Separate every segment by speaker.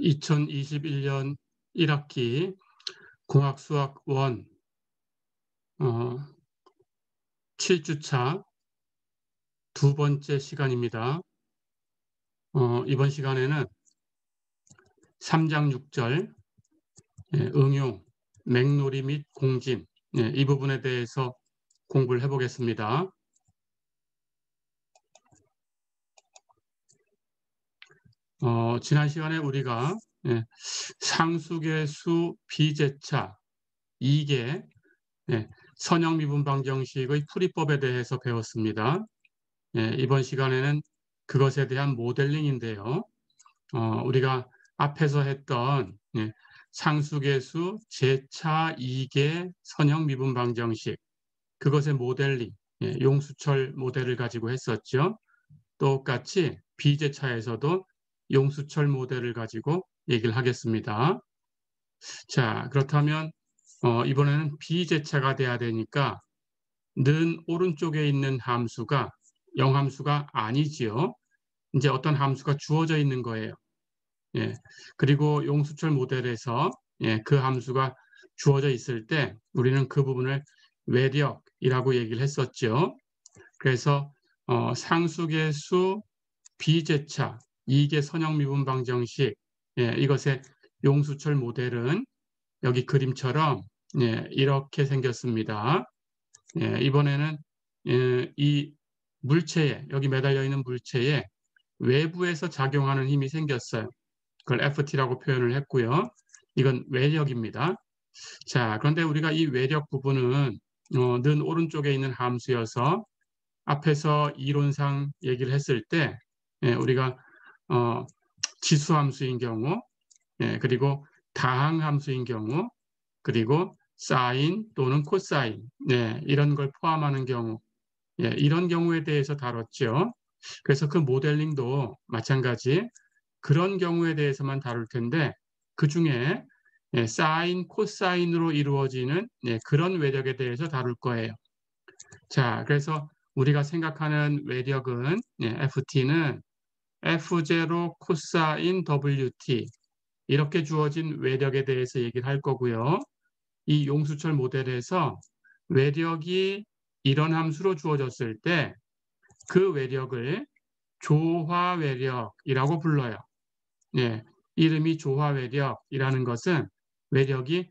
Speaker 1: 2021년 1학기 공학수학 1 7주차 두 번째 시간입니다. 이번 시간에는 3장 6절 응용, 맥놀이 및 공진 이 부분에 대해서 공부를 해보겠습니다. 지난 시간에 우리가 상수계 수 비제차 2개 선형미분 방정식의 풀이법에 대해서 배웠습니다. 이번 시간에는 그것에 대한 모델링인데요. 우리가 앞에서 했던 상수계수 제차 2개 선형미분 방정식, 그것의 모델링, 용수철 모델을 가지고 했었죠. 똑같이 비제차에서도 용수철 모델을 가지고 얘기를 하겠습니다. 자, 그렇다면 이번에는 비제차가 돼야 되니까 는 오른쪽에 있는 함수가 영함수가 아니지요. 이제 어떤 함수가 주어져 있는 거예요. 그리고 용수철 모델에서 그 함수가 주어져 있을 때 우리는 그 부분을 외력이라고 얘기를 했었죠. 그래서 상수계수 비제차 2개 선형미분 방정식 이것의 용수철 모델은 여기 그림처럼 이렇게 생겼습니다. 이번에는 이 물체에, 여기 매달려 있는 물체에 외부에서 작용하는 힘이 생겼어요. 그걸 FT라고 표현을 했고요. 이건 외력입니다. 자, 그런데 우리가 이 외력 부분은 는 오른쪽에 있는 함수여서 앞에서 이론상 얘기를 했을 때 우리가 지수함수인 경우, 그리고 다항함수인 경우, 그리고 사인 또는 코사인 이런 걸 포함하는 경우, 이런 경우에 대해서 다뤘죠. 그래서 그 모델링도 마찬가지 그런 경우에 대해서만 다룰 텐데 그 중에 사인, 코사인으로 이루어지는 그런 외력에 대해서 다룰 거예요. 자, 그래서 우리가 생각하는 외력은 FT는 F0 코사인 WT 이렇게 주어진 외력에 대해서 얘기를 할 거고요. 이 용수철 모델에서 외력이 이런 함수로 주어졌을 때 그 외력을 조화외력이라고 불러요. 이름이 조화외력이라는 것은 외력이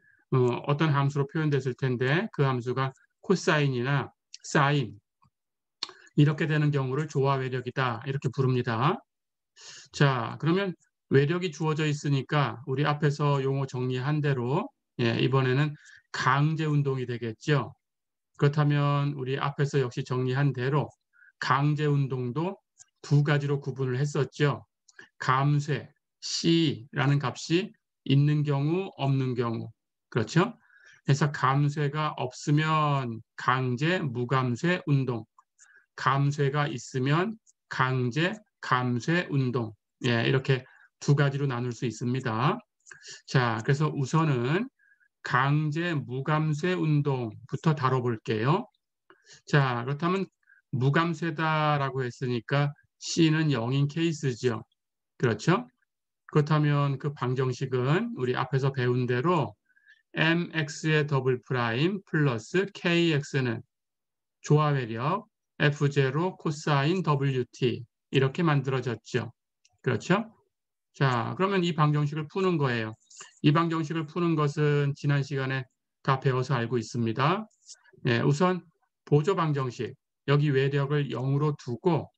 Speaker 1: 어떤 함수로 표현됐을 텐데 그 함수가 코사인이나 사인 이렇게 되는 경우를 조화외력이다 이렇게 부릅니다. 자, 그러면 외력이 주어져 있으니까 우리 앞에서 용어 정리한 대로 이번에는 강제운동이 되겠죠. 그렇다면 우리 앞에서 역시 정리한 대로 강제운동도 두 가지로 구분을 했었죠. 감쇄, C라는 값이 있는 경우, 없는 경우. 그렇죠? 그래서 감쇄가 없으면 강제, 무감쇄 운동. 감쇄가 있으면 강제, 감쇄 운동. 이렇게 두 가지로 나눌 수 있습니다. 자, 그래서 우선은 강제, 무감쇄 운동부터 다뤄볼게요. 자, 그렇다면 무감쇄다라고 했으니까 C는 0인 케이스죠. 그렇죠? 그렇다면 그 방정식은 우리 앞에서 배운 대로 mx의 더블 프라임 플러스 kx는 조화외력 F0 코사인 WT 이렇게 만들어졌죠. 그렇죠? 자, 그러면 이 방정식을 푸는 거예요. 이 방정식을 푸는 것은 지난 시간에 다 배워서 알고 있습니다. 우선 보조 방정식, 여기 외력을 0으로 두고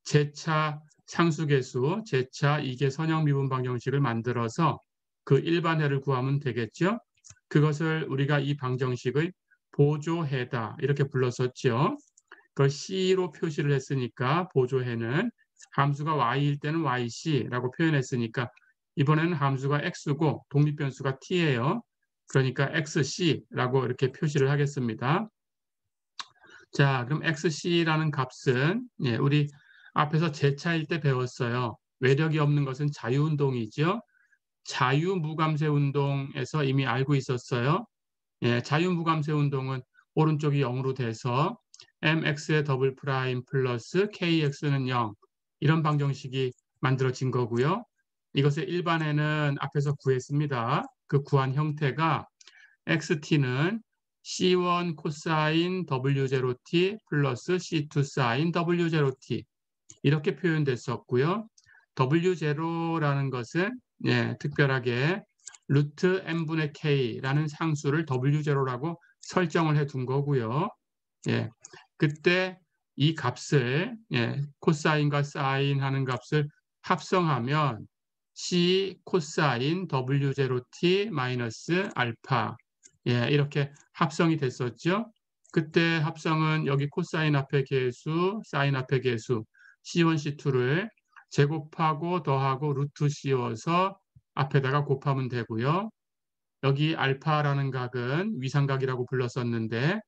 Speaker 1: 제차 상수계수, 제차 2개 선형미분 방정식을 만들어서 그 일반해를 구하면 되겠죠. 그것을 우리가 이 방정식의 보조해다 이렇게 불렀었죠. 그걸 C로 표시를 했으니까 보조해는 함수가 Y일 때는 YC라고 표현했으니까 이번에는 함수가 X고 독립변수가 T예요. 그러니까 XC라고 이렇게 표시를 하겠습니다. 자, 그럼 XC라는 값은 우리 앞에서 제차일 때 배웠어요. 외력이 없는 것은 자유운동이죠. 자유무감쇄 운동에서 이미 알고 있었어요. 자유무감쇄 운동은 오른쪽이 0으로 돼서 mx의 더블 프라임 플러스 kx는 0 이런 방정식이 만들어진 거고요. 이것의 일반에는 앞에서 구했습니다. 그 구한 형태가 xt는 C1 코사인 W0t 플러스 C2 사인 W0t 이렇게 표현됐었고요. W0라는 것은 특별하게 루트 n분의 k라는 상수를 W0라고 설정을 해 둔 거고요. 그때 이 값을 코사인과 사인 하는 값을 합성하면 C 코사인 W0t 마이너스 알파 이렇게 합성이 됐었죠. 그때 합성은 여기 코사인 앞에 계수, 사인 앞에 계수 C1, C2를 제곱하고 더하고 루트 씌워서 앞에다가 곱하면 되고요. 여기 알파라는 각은 위상각이라고 불렀었는데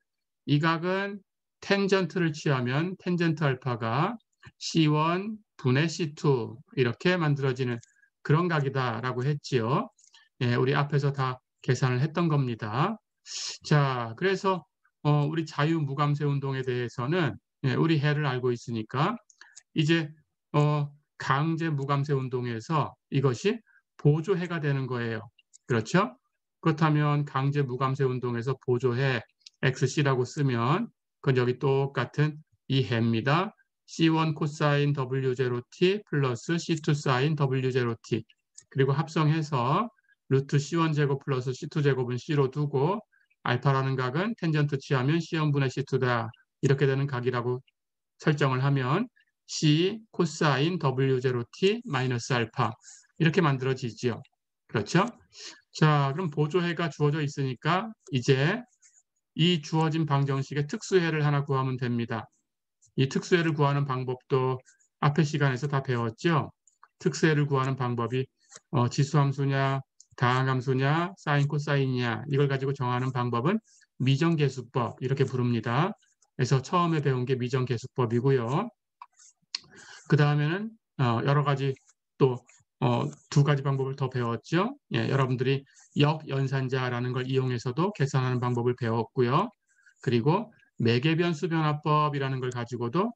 Speaker 1: 이 각은 텐전트를 취하면 텐전트 알파가 C1 분의 C2 이렇게 만들어지는 그런 각이다라고 했지요. 우리 앞에서 다 계산을 했던 겁니다. 자, 그래서 우리 자유무감세 운동에 대해서는 우리 해를 알고 있으니까 이제 강제 무감세 운동에서 이것이 보조해가 되는 거예요. 그렇죠? 그렇다면 강제 무감세 운동에서 보조해 XC라고 쓰면 그건 여기 똑같은 이 해입니다. C1 코사인 W0t 플러스 C2 사인 W0t 그리고 합성해서 루트 C1 제곱 플러스 C2 제곱은 C로 두고 알파라는 각은 텐전트 취하면 C1분의 C2다. 이렇게 되는 각이라고 설정을 하면 C 코사인 W0t 마이너스 알파 이렇게 만들어지지요. 그렇죠? 자, 그럼 보조해가 주어져 있으니까 이제 이 주어진 방정식의 특수해를 하나 구하면 됩니다. 이 특수해를 구하는 방법도 앞의 시간에서 다 배웠죠. 특수해를 구하는 방법이 지수함수냐, 다항함수냐, 사인 코사인이냐 이걸 가지고 정하는 방법은 미정계수법 이렇게 부릅니다. 그래서 처음에 배운 게 미정계수법이고요. 그 다음에는 여러 가지 또 두 가지 방법을 더 배웠죠. 여러분들이 역연산자라는 걸 이용해서도 계산하는 방법을 배웠고요. 그리고 매개변수 변화법이라는 걸 가지고도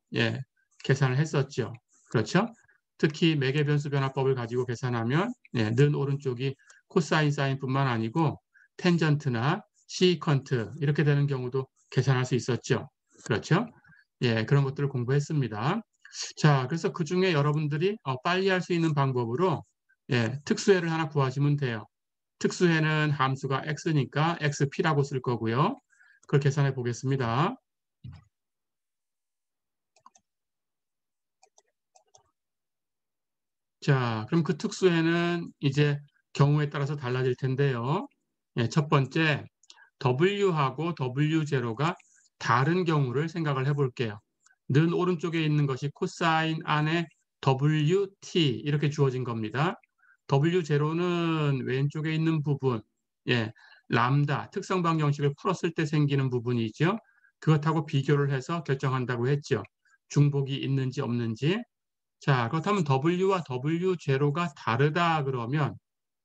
Speaker 1: 계산을 했었죠. 그렇죠? 특히 매개변수 변화법을 가지고 계산하면 는 오른쪽이 코사인 사인뿐만 아니고 텐전트나 시컨트 이렇게 되는 경우도 계산할 수 있었죠. 그렇죠? 그런 것들을 공부했습니다. 자, 그래서 그 중에 여러분들이 빨리 할 수 있는 방법으로 특수해를 하나 구하시면 돼요. 특수해는 함수가 x니까 xp라고 쓸 거고요. 그걸 계산해 보겠습니다. 자, 그럼 그 특수해는 이제 경우에 따라서 달라질 텐데요. 첫 번째, W하고 W0가 다른 경우를 생각을 해볼게요. 는 오른쪽에 있는 것이 코사인 안에 WT 이렇게 주어진 겁니다. W0는 왼쪽에 있는 부분, 람다, 특성 방정식을 풀었을 때 생기는 부분이죠. 그것하고 비교를 해서 결정한다고 했죠. 중복이 있는지 없는지. 자, 그렇다면 W와 W0가 다르다 그러면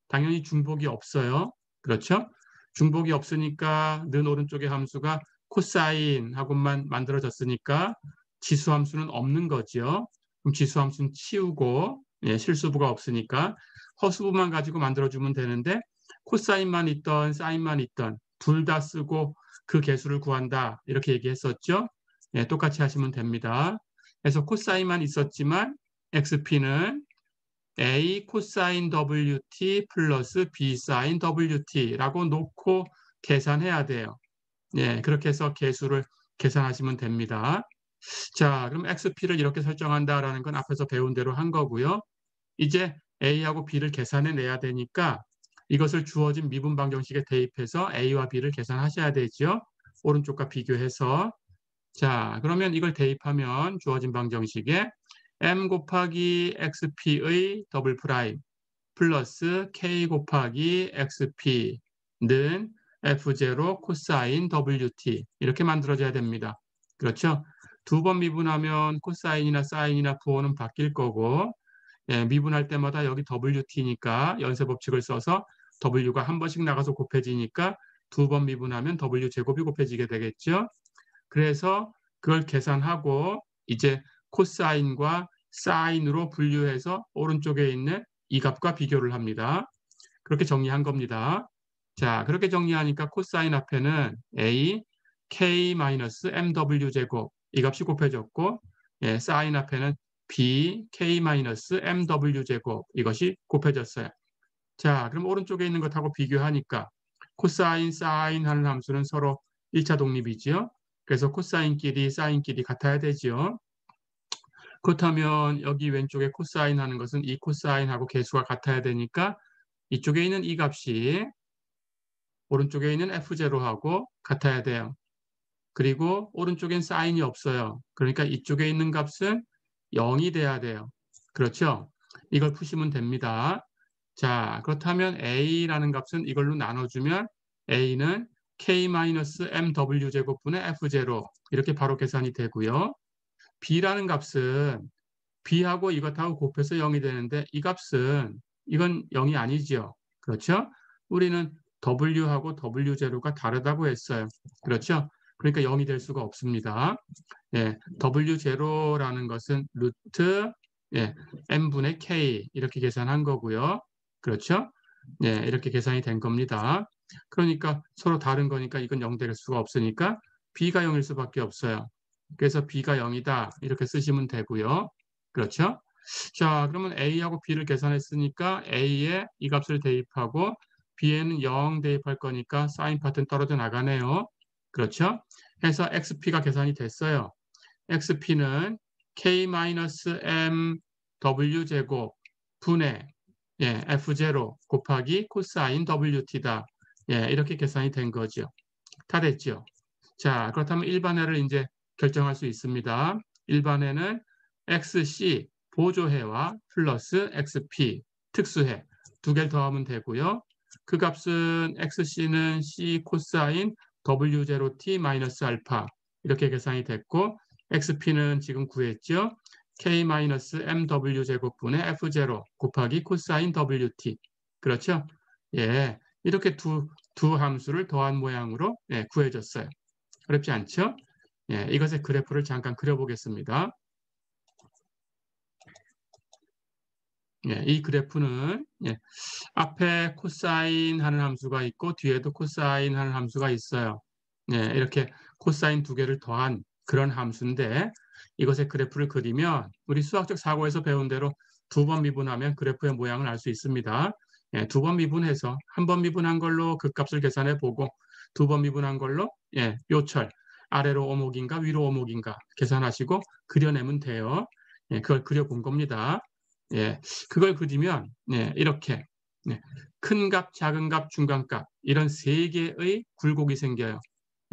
Speaker 1: 당연히 중복이 없어요. 그렇죠? 중복이 없으니까 는 오른쪽의 함수가 코사인하고만 만들어졌으니까 지수함수는 없는 거죠. 그럼 지수함수는 치우고 실수부가 없으니까 허수부만 가지고 만들어주면 되는데 코사인만 있던 사인만 있던 둘 다 쓰고 그 개수를 구한다 이렇게 얘기했었죠. 똑같이 하시면 됩니다. 그래서 코사인만 있었지만 XP는 A 코사인 WT 플러스 B 사인 WT라고 놓고 계산해야 돼요. 그렇게 해서 개수를 계산하시면 됩니다. 자, 그럼 XP를 이렇게 설정한다라는 건 앞에서 배운 대로 한 거고요. 이제 A하고 B를 계산해 내야 되니까 이것을 주어진 미분 방정식에 대입해서 A와 B를 계산하셔야 되죠. 오른쪽과 비교해서. 자, 그러면 이걸 대입하면 주어진 방정식에 m 곱하기 xp의 더블 프라임 플러스 k 곱하기 xp는 f0 코사인 wt 이렇게 만들어져야 됩니다. 그렇죠? 두 번 미분하면 코사인이나 사인이나 부호는 바뀔 거고 미분할 때마다 여기 wt니까 연쇄법칙을 써서 w가 한 번씩 나가서 곱해지니까 두 번 미분하면 w 제곱이 곱해지게 되겠죠. 그래서 그걸 계산하고 이제 코사인과 사인으로 분류해서 오른쪽에 있는 이 값과 비교를 합니다. 그렇게 정리한 겁니다. 자, 그렇게 정리하니까 코사인 앞에는 a k-mw 제곱 이 값이 곱해졌고, 예, 사인 앞에는 b k-mw 제곱 이것이 곱해졌어요. 자, 그럼 오른쪽에 있는 것하고 비교하니까 코사인, 사인 하는 함수는 서로 1차 독립이지요. 그래서 코사인끼리 사인끼리 같아야 되지요. 그렇다면 여기 왼쪽에 코사인 하는 것은 이 코사인하고 개수가 같아야 되니까 이쪽에 있는 이 값이 오른쪽에 있는 F0하고 같아야 돼요. 그리고 오른쪽엔 사인이 없어요. 그러니까 이쪽에 있는 값은 0이 돼야 돼요. 그렇죠? 이걸 푸시면 됩니다. 자, 그렇다면 A라는 값은 이걸로 나눠주면 A는 K-MW 제곱분의 F0 이렇게 바로 계산이 되고요. B라는 값은 B하고 이것하고 곱해서 0이 되는데 이 값은 이건 0이 아니죠. 그렇죠? 우리는 W하고 W0가 다르다고 했어요. 그렇죠? 그러니까 0이 될 수가 없습니다. 예, W0라는 것은 루트 예, n분의 k 이렇게 계산한 거고요. 그렇죠? 예, 이렇게 계산이 된 겁니다. 그러니까 서로 다른 거니까 이건 0 될 수가 없으니까 b가 0일 수밖에 없어요. 그래서 b가 0이다 이렇게 쓰시면 되고요. 그렇죠? 자, 그러면 a하고 b를 계산했으니까 a에 이 값을 대입하고 b에는 0 대입할 거니까 사인 파트는 떨어져 나가네요. 그렇죠? 해서 xp가 계산이 됐어요. xp는 k-mw 제곱 분의 예, f0 곱하기 코사인 wt다. 예, 이렇게 계산이 된 거죠. 다 됐죠. 자, 그렇다면 일반해를 이제 결정할 수 있습니다. 일반해는 xc 보조해와 플러스 xp 특수해 두 개를 더하면 되고요. 그 값은 xc는 c 코사인 w0t 마이너스 알파 이렇게 계산이 됐고 xp는 지금 구했죠. k-mw 제곱분의 f0 곱하기 코사인 wt 그렇죠? 예, 이렇게 두 함수를 더한 모양으로 예, 구해졌어요. 어렵지 않죠? 예, 이것의 그래프를 잠깐 그려보겠습니다. 예, 이 그래프는 예, 앞에 코사인 하는 함수가 있고 뒤에도 코사인 하는 함수가 있어요. 예, 이렇게 코사인 두 개를 더한 그런 함수인데 이것의 그래프를 그리면 우리 수학적 사고에서 배운 대로 두 번 미분하면 그래프의 모양을 알 수 있습니다. 예, 두 번 미분해서 한 번 미분한 걸로 그 값을 계산해 보고 두 번 미분한 걸로 예, 요철 아래로 오목인가 위로 오목인가 계산하시고 그려내면 돼요. 예, 그걸 그려본 겁니다. 예, 그걸 그리면 예, 이렇게 네, 큰 값, 작은 값, 중간 값 이런 세 개의 굴곡이 생겨요.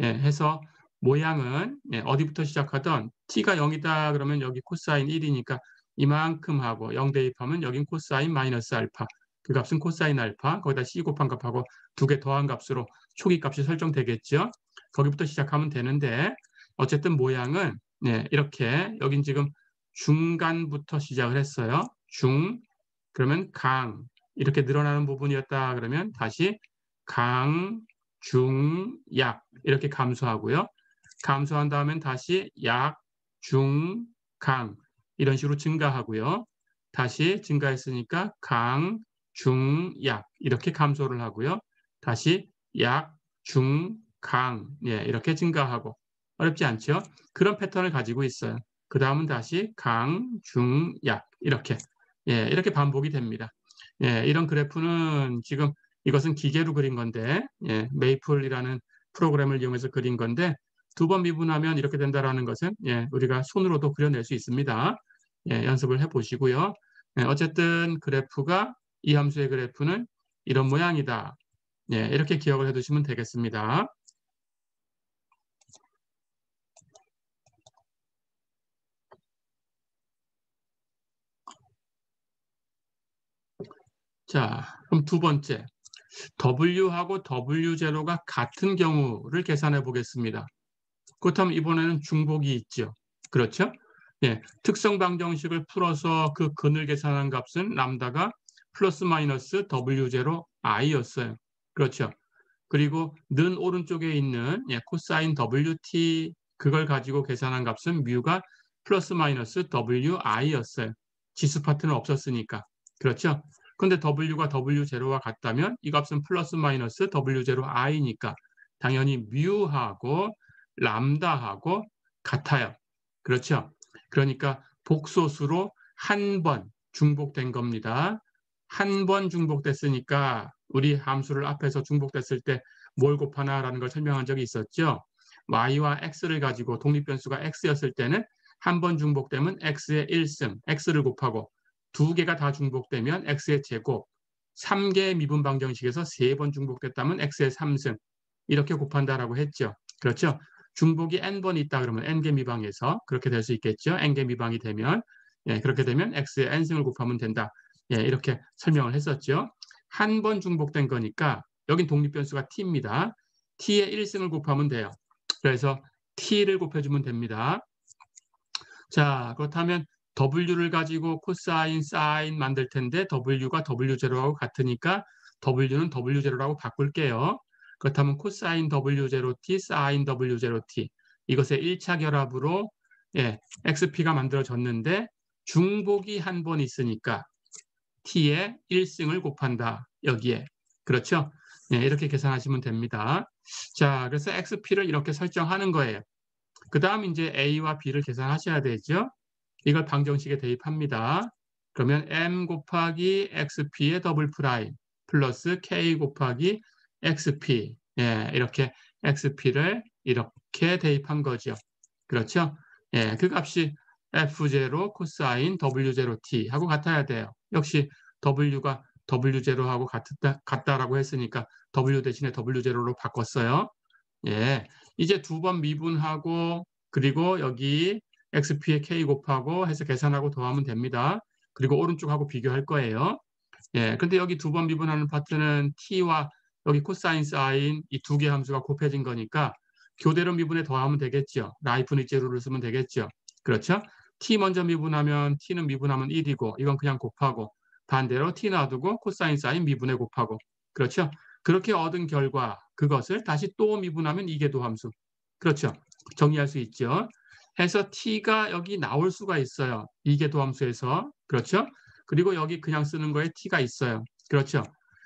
Speaker 1: 예, 해서 모양은 예, 어디부터 시작하던 t가 0이다 그러면 여기 코사인 1이니까 이만큼 하고 0 대입하면 여긴 코사인 마이너스 알파 그 값은 코사인 알파 거기다 c 곱한 값하고 두 개 더한 값으로 초기 값이 설정되겠죠. 거기부터 시작하면 되는데 어쨌든 모양은 예, 이렇게 여긴 지금 중간부터 시작을 했어요. 중 그러면 강 이렇게 늘어나는 부분이었다 그러면 다시 강, 중, 약 이렇게 감소하고요. 감소한 다음엔 다시 약, 중, 강 이런 식으로 증가하고요. 다시 증가했으니까 강, 중, 약 이렇게 감소를 하고요. 다시 약, 중, 강 예, 이렇게 증가하고 어렵지 않죠? 그런 패턴을 가지고 있어요. 그 다음은 다시 강, 중, 약 이렇게 예, 이렇게 반복이 됩니다. 예, 이런 그래프는 지금 이것은 기계로 그린 건데 예, 메이플이라는 프로그램을 이용해서 그린 건데 두 번 미분하면 이렇게 된다라는 것은 예, 우리가 손으로도 그려낼 수 있습니다. 예, 연습을 해보시고요. 예, 어쨌든 그래프가 이 함수의 그래프는 이런 모양이다. 예, 이렇게 기억을 해두시면 되겠습니다. 자, 그럼 두 번째. W하고 W0가 같은 경우를 계산해 보겠습니다. 그렇다면 이번에는 중복이 있죠. 그렇죠? 예, 특성 방정식을 풀어서 그 근을 계산한 값은 람다가 플러스 마이너스 W0 I였어요. 그렇죠? 그리고 는 오른쪽에 있는 예, 코사인 WT 그걸 가지고 계산한 값은 뮤가 플러스 마이너스 WI였어요. 지수 파트는 없었으니까. 그렇죠? 근데 W가 W0와 같다면 이 값은 플러스 마이너스 W0i니까 당연히 뮤하고 람다하고 같아요. 그렇죠? 그러니까 복소수로 한 번 중복된 겁니다. 한 번 중복됐으니까 우리 함수를 앞에서 중복됐을 때 뭘 곱하나라는 걸 설명한 적이 있었죠. y와 x를 가지고 독립변수가 x였을 때는 한 번 중복되면 x의 1승, x를 곱하고 두 개가 다 중복되면 x의 제곱, 3개의 미분 방정식에서 3번 중복됐다면 x의 3승 이렇게 곱한다라고 했죠. 그렇죠? 중복이 n번 있다 그러면 n개 미방에서 그렇게 될 수 있겠죠. n개 미방이 되면 그렇게 되면 x의 n승을 곱하면 된다. 이렇게 설명을 했었죠. 한 번 중복된 거니까 여긴 독립변수가 t입니다. t의 1승을 곱하면 돼요. 그래서 t를 곱해주면 됩니다. 자, 그렇다면 W를 가지고 코사인, 사인 만들 텐데 W가 W0하고 같으니까 W는 W0라고 바꿀게요. 그렇다면 코사인 W0T, 사인 W0T 이것의 1차 결합으로 XP가 만들어졌는데 중복이 한 번 있으니까 T의 1승을 곱한다. 여기에. 그렇죠? 이렇게 계산하시면 됩니다. 자, 그래서 XP를 이렇게 설정하는 거예요. 그 다음 이제 A와 B를 계산하셔야 되죠. 이걸 방정식에 대입합니다. 그러면 M 곱하기 XP의 더블 프라임 플러스 K 곱하기 XP 이렇게 XP를 이렇게 대입한 거죠. 그렇죠? 그 값이 F0 코사인 W0T 하고 같아야 돼요. 역시 W가 W0하고 같다라고 했으니까 W 대신에 W0로 바꿨어요. 이제 두 번 미분하고 그리고 여기 XP에 K 곱하고 해서 계산하고 더하면 됩니다. 그리고 오른쪽하고 비교할 거예요. 근데 여기 두 번 미분하는 파트는 T와 여기 코사인, 사인 이 두 개 함수가 곱해진 거니까 교대로 미분에 더하면 되겠죠. 라이프니츠 룰을 쓰면 되겠죠. 그렇죠? T 먼저 미분하면 T는 미분하면 1이고 이건 그냥 곱하고 반대로 T 놔두고 코사인, 사인 미분에 곱하고 그렇죠? 그렇게 얻은 결과 그것을 다시 또 미분하면 이계도함수. 그렇죠? 정리할 수 있죠. 해서 t가 여기 나올 수가 있어요. 이계도함수에서. 그렇죠? 그리고 여기 그냥 쓰는 거에 t가 있어요. 그렇죠?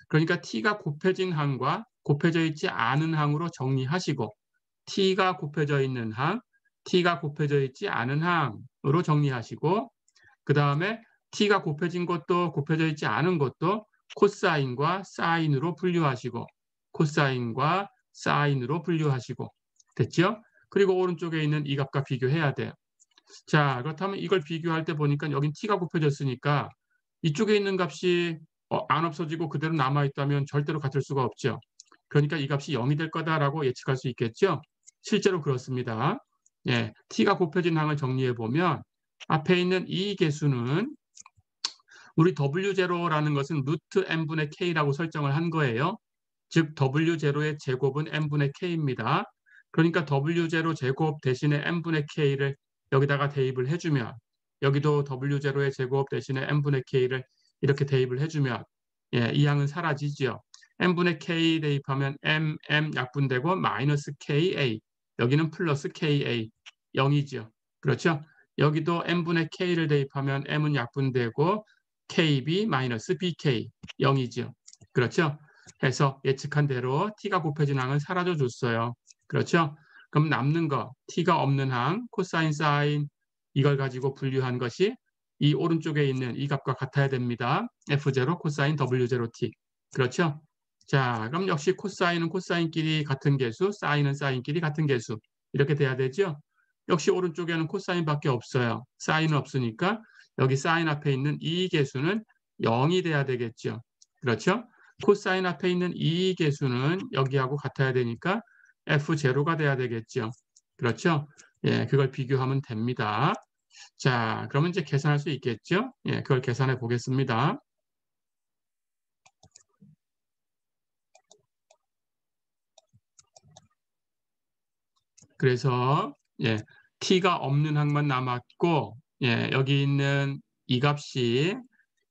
Speaker 1: 그러니까 t가 곱해진 항과 곱해져 있지 않은 항으로 정리하시고 t가 곱해져 있는 항, t가 곱해져 있지 않은 항으로 정리하시고 그 다음에 t가 곱해진 것도 곱해져 있지 않은 것도 코사인과 사인으로 분류하시고 코사인과 사인으로 분류하시고 됐죠? 그리고 오른쪽에 있는 이 값과 비교해야 돼요. 자, 그렇다면 이걸 비교할 때 보니까 여긴 t가 곱해졌으니까 이쪽에 있는 값이 안 없어지고 그대로 남아있다면 절대로 같을 수가 없죠. 그러니까 이 값이 0이 될 거다라고 예측할 수 있겠죠? 실제로 그렇습니다. t가 곱해진 항을 정리해 보면 앞에 있는 이 개수는 우리 W0라는 것은 루트 n분의 k라고 설정을 한 거예요. 즉 W0의 제곱은 n분의 k입니다. 그러니까 W0 제곱 대신에 n분의 k를 여기다가 대입을 해주면 여기도 W0의 제곱 대신에 n분의 k를 이렇게 대입을 해주면 이 항은 사라지죠. n분의 k 대입하면 m 약분되고 마이너스 ka 여기는 플러스 ka 0이죠. 그렇죠? 여기도 n분의 k를 대입하면 m은 약분되고 kb 마이너스 bk 0이죠. 그렇죠? 해서 예측한 대로 t가 곱해진 항은 사라져 줬어요. 그렇죠? 그럼 남는 거 t가 없는 항 코사인 사인 이걸 가지고 분류한 것이 이 오른쪽에 있는 이 값과 같아야 됩니다. f0 코사인 w0t 그렇죠? 자, 그럼 역시 코사인은 코사인끼리 같은 개수, 사인은 사인끼리 같은 개수 이렇게 돼야 되죠? 역시 오른쪽에는 코사인밖에 없어요. 사인은 없으니까 여기 사인 앞에 있는 이 개수는 0이 돼야 되겠죠. 그렇죠? 코사인 앞에 있는 이 개수는 여기하고 같아야 되니까 F0가 돼야 되겠죠. 그렇죠? 그걸 비교하면 됩니다. 자, 그러면 이제 계산할 수 있겠죠? 그걸 계산해 보겠습니다. 그래서 t가 없는 항만 남았고 여기 있는 이 값이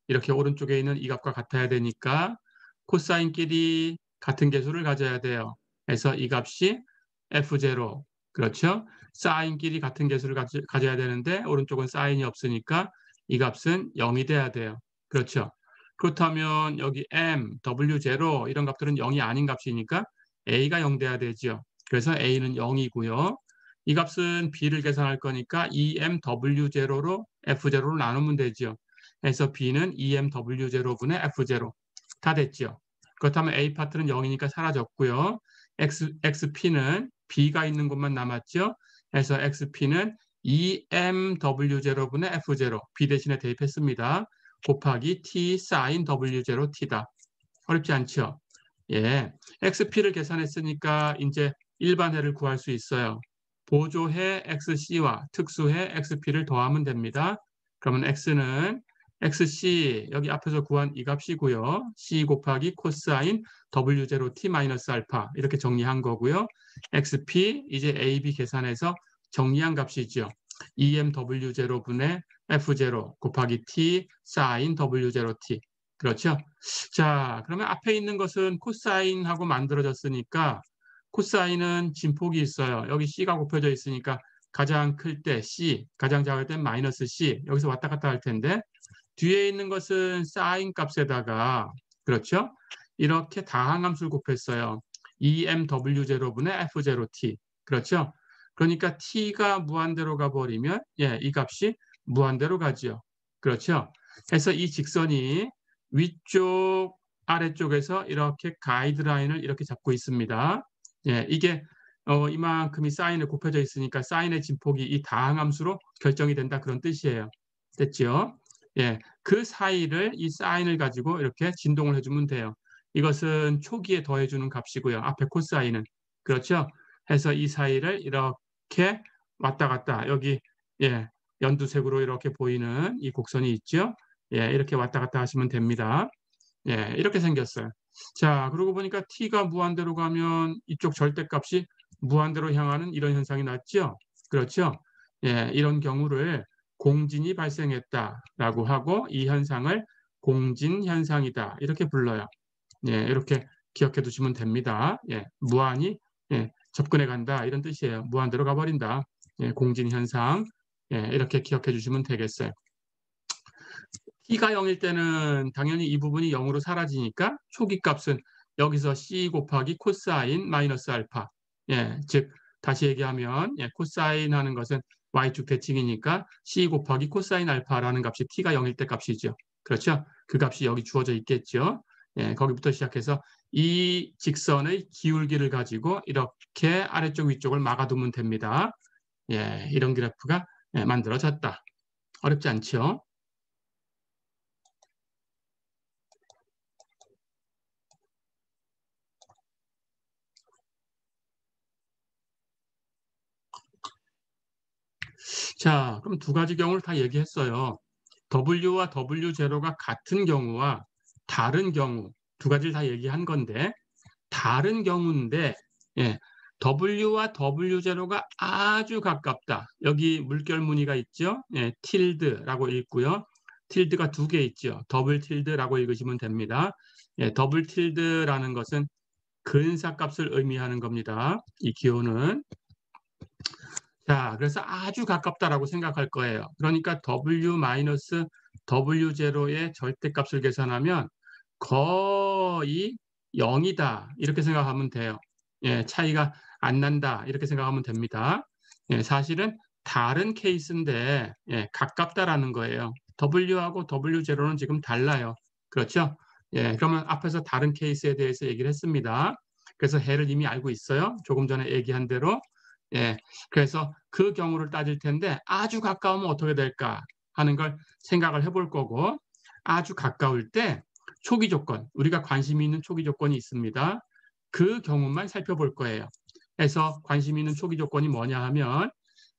Speaker 1: 이렇게 오른쪽에 있는 이 값과 같아야 되니까 코사인끼리 같은 개수를 가져야 돼요. 그래서 이 값이 F0 그렇죠? 사인끼리 같은 개수를 가져야 되는데 오른쪽은 사인이 없으니까 이 값은 0이 돼야 돼요. 그렇죠? 그렇다면 여기 m, w0 이런 값들은 0이 아닌 값이니까 a가 0 돼야 되죠. 그래서 a는 0이고요. 이 값은 b를 계산할 거니까 2mw0로 f0로 나누면 되죠. 그래서 b는 2mw0분의 f0 다 됐죠. 그렇다면 a 파트는 0이니까 사라졌고요. xp는 b가 있는 곳만 남았죠. 그래서 xp는 2mw0분의 f0 b 대신에 대입했습니다. 곱하기 t sin w0t다. 어렵지 않죠? 예, xp를 계산했으니까 이제 일반해를 구할 수 있어요. 보조해 xc와 특수해 xp를 더하면 됩니다. 그러면 x는 xc 여기 앞에서 구한 이 값이고요. c 곱하기 코사인 w0t 마이너스 알파 이렇게 정리한 거고요. xp 이제 ab 계산해서 정리한 값이죠. emw0분의 f0 곱하기 t sin w0t 그렇죠? 자, 그러면 앞에 있는 것은 코사인하고 만들어졌으니까 코사인은 진폭이 있어요. 여기 C가 곱혀져 있으니까 가장 클 때 C, 가장 작을 때 마이너스 C 여기서 왔다 갔다 할 텐데 뒤에 있는 것은 사인 값에다가 그렇죠? 이렇게 다항함수를 곱했어요. EMW0분의 F0T 그렇죠? 그러니까 T가 무한대로 가버리면 예, 이 값이 무한대로 가죠. 그렇죠? 그래서 이 직선이 위쪽 아래쪽에서 이렇게 가이드라인을 이렇게 잡고 있습니다. 예, 이게 이만큼이 사인에 곱혀져 있으니까 사인의 진폭이 이 다항함수로 결정이 된다 그런 뜻이에요. 됐죠? 예, 그 사이를 이 사인을 가지고 이렇게 진동을 해주면 돼요. 이것은 초기에 더해주는 값이고요. 앞에 코사인은 그렇죠? 해서 이 사이를 이렇게 왔다 갔다 여기 예, 연두색으로 이렇게 보이는 이 곡선이 있죠? 예, 이렇게 왔다 갔다 하시면 됩니다. 예, 이렇게 생겼어요. 자, 그러고 보니까 t가 무한대로 가면 이쪽 절대값이 무한대로 향하는 이런 현상이 났죠? 그렇죠? 예, 이런 경우를 공진이 발생했다라고 하고 이 현상을 공진 현상이다 이렇게 불러요. 예, 이렇게 기억해 두시면 됩니다. 예, 무한히 예, 접근해 간다 이런 뜻이에요. 무한대로 가버린다. 예, 공진 현상 예, 이렇게 기억해 주시면 되겠어요. t가 0일 때는 당연히 이 부분이 0으로 사라지니까 초기 값은 여기서 c 곱하기 코사인 마이너스 알파. 예, 즉 다시 얘기하면 예, 코사인 하는 것은 y축 대칭이니까 c 곱하기 코사인 알파라는 값이 t가 0일 때 값이죠. 그렇죠? 그 값이 여기 주어져 있겠죠. 예, 거기부터 시작해서 이 직선의 기울기를 가지고 이렇게 아래쪽 위쪽을 막아두면 됩니다. 예, 이런 그래프가 예, 만들어졌다. 어렵지 않죠? 자, 그럼 두 가지 경우를 다 얘기했어요. W와 W0가 같은 경우와 다른 경우 두 가지를 다 얘기한 건데 다른 경우인데 예, W와 W0가 아주 가깝다. 여기 물결 무늬가 있죠. 예, 틸드라고 읽고요. 틸드가 두 개 있죠. 더블 틸드라고 읽으시면 됩니다. 예, 더블 틸드라는 것은 근사값을 의미하는 겁니다. 이 기호는. 자, 그래서 아주 가깝다라고 생각할 거예요. 그러니까 W-W0의 절대값을 계산하면 거의 0이다. 이렇게 생각하면 돼요. 예, 차이가 안 난다. 이렇게 생각하면 됩니다. 예, 사실은 다른 케이스인데 예, 가깝다라는 거예요. W하고 W0는 지금 달라요. 그렇죠? 예, 그러면 앞에서 다른 케이스에 대해서 얘기를 했습니다. 그래서 해를 이미 알고 있어요. 조금 전에 얘기한 대로. 예, 그래서 그 경우를 따질 텐데 아주 가까우면 어떻게 될까 하는 걸 생각을 해볼 거고 아주 가까울 때 초기 조건, 우리가 관심이 있는 초기 조건이 있습니다. 그 경우만 살펴볼 거예요. 그래서 관심 있는 초기 조건이 뭐냐 하면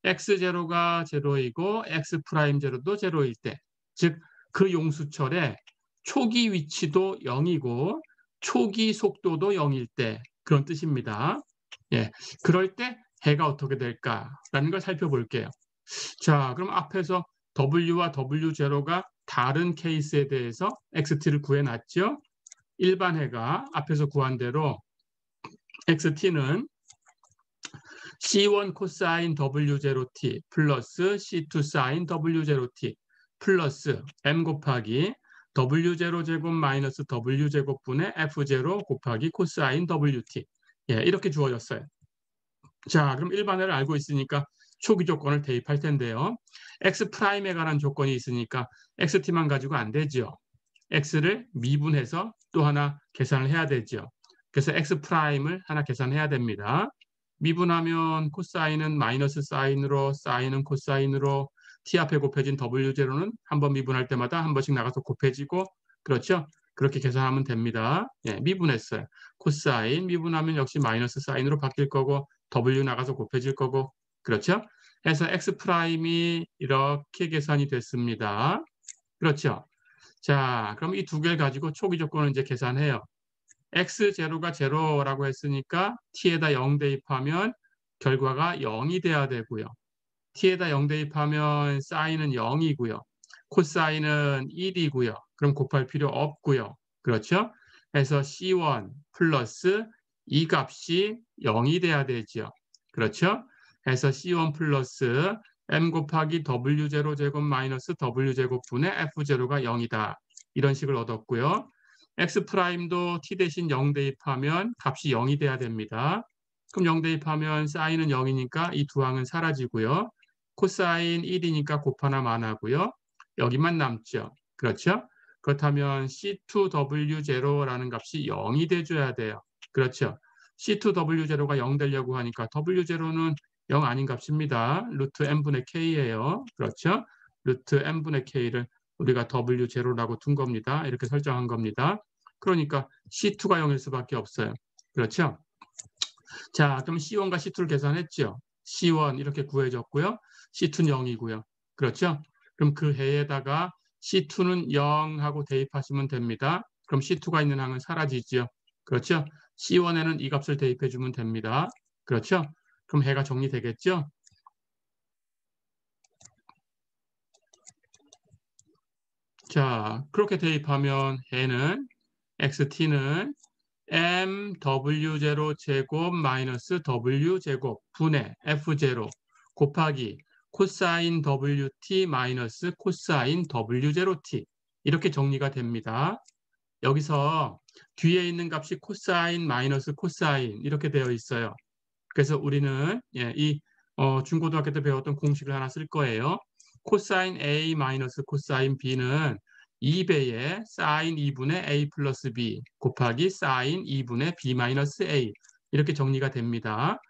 Speaker 1: x0가 제로이고 x 프라임 제로도 제로일 때, 즉 그 용수철의 초기 위치도 0이고 초기 속도도 0일 때 그런 뜻입니다. 예, 그럴 때 해가 어떻게 될까라는 걸 살펴볼게요. 자, 그럼 앞에서 W와 W0가 다른 케이스에 대해서 XT를 구해놨죠. 일반 해가 앞에서 구한 대로 XT는 C1 코사인 W0T 플러스 C2 사인 W0T 플러스 M 곱하기 W0 제곱 마이너스 W 제곱분의 F0 곱하기 코사인 WT. 예, 이렇게 주어졌어요. 자, 그럼 일반어를 알고 있으니까 초기 조건을 대입할 텐데요. X 프라임에 관한 조건이 있으니까 XT만 가지고 안 되죠. X를 미분해서 또 하나 계산을 해야 되죠. 그래서 X 프라임을 하나 계산해야 됩니다. 미분하면 코사인은 마이너스 사인으로, 사인은 코사인으로, t 앞에 곱해진 W0는 한 번 미분할 때마다 한 번씩 나가서 곱해지고, 그렇죠? 그렇게 계산하면 됩니다. 예, 미분했어요. 코사인 미분하면 역시 마이너스 사인으로 바뀔 거고, W 나가서 곱해질 거고, 그렇죠? 해서 X 프라임이 이렇게 계산이 됐습니다. 그렇죠? 자, 그럼 이 두 개를 가지고 초기 조건을 이제 계산해요. x0가 0라고 했으니까 t에다 0 대입하면 결과가 0이 돼야 되고요. t에다 0 대입하면 사인은 0이고요. 코사인은 1이고요. 그럼 곱할 필요 없고요. 그렇죠? 그래서 C1 플러스 이 값이 0이 돼야 되죠. 그렇죠? 그래서 C1 플러스 m 곱하기 W0 제곱 마이너스 W 제곱분의 F0가 0이다. 이런 식을 얻었고요. X 프라임도 t 대신 0 대입하면 값이 0이 돼야 됩니다. 그럼 0 대입하면 사인은 0이니까 이 두 항은 사라지고요. 코사인 1이니까 곱하나 만하고요. 여기만 남죠. 그렇죠? 그렇다면 C2W0라는 값이 0이 돼줘야 돼요. 그렇죠? C2W0가 0 되려고 하니까 W0는 0 아닌 값입니다. 루트 n분의 k예요. 그렇죠? 루트 n분의 k를 우리가 W0라고 둔 겁니다. 이렇게 설정한 겁니다. 그러니까 C2가 0일 수밖에 없어요. 그렇죠? 자, 그럼 C1과 C2를 계산했죠. C1 이렇게 구해졌고요. C2는 0이고요. 그렇죠? 그럼 그 해에다가 C2는 0하고 대입하시면 됩니다. 그럼 C2가 있는 항은 사라지죠. 그렇죠? C1에는 이 값을 대입해 주면 됩니다. 그렇죠? 그럼 해가 정리되겠죠? 자, 그렇게 대입하면 해는 XT는 MW0 제곱 마이너스 W 제곱 분의 F0 곱하기 코사인 WT 마이너스 코사인 W0T 이렇게 정리가 됩니다. 여기서 뒤에 있는 값이 코사인 마이너스 코사인 이렇게 되어 있어요. 그래서 우리는 이 중고등학교 때 배웠던 공식을 하나 쓸 거예요. 코사인 A 마이너스 코사인 B는 2배의 사인 2분의 A 플러스 B 곱하기 사인 2분의 B 마이너스 A 이렇게 정리가 됩니다.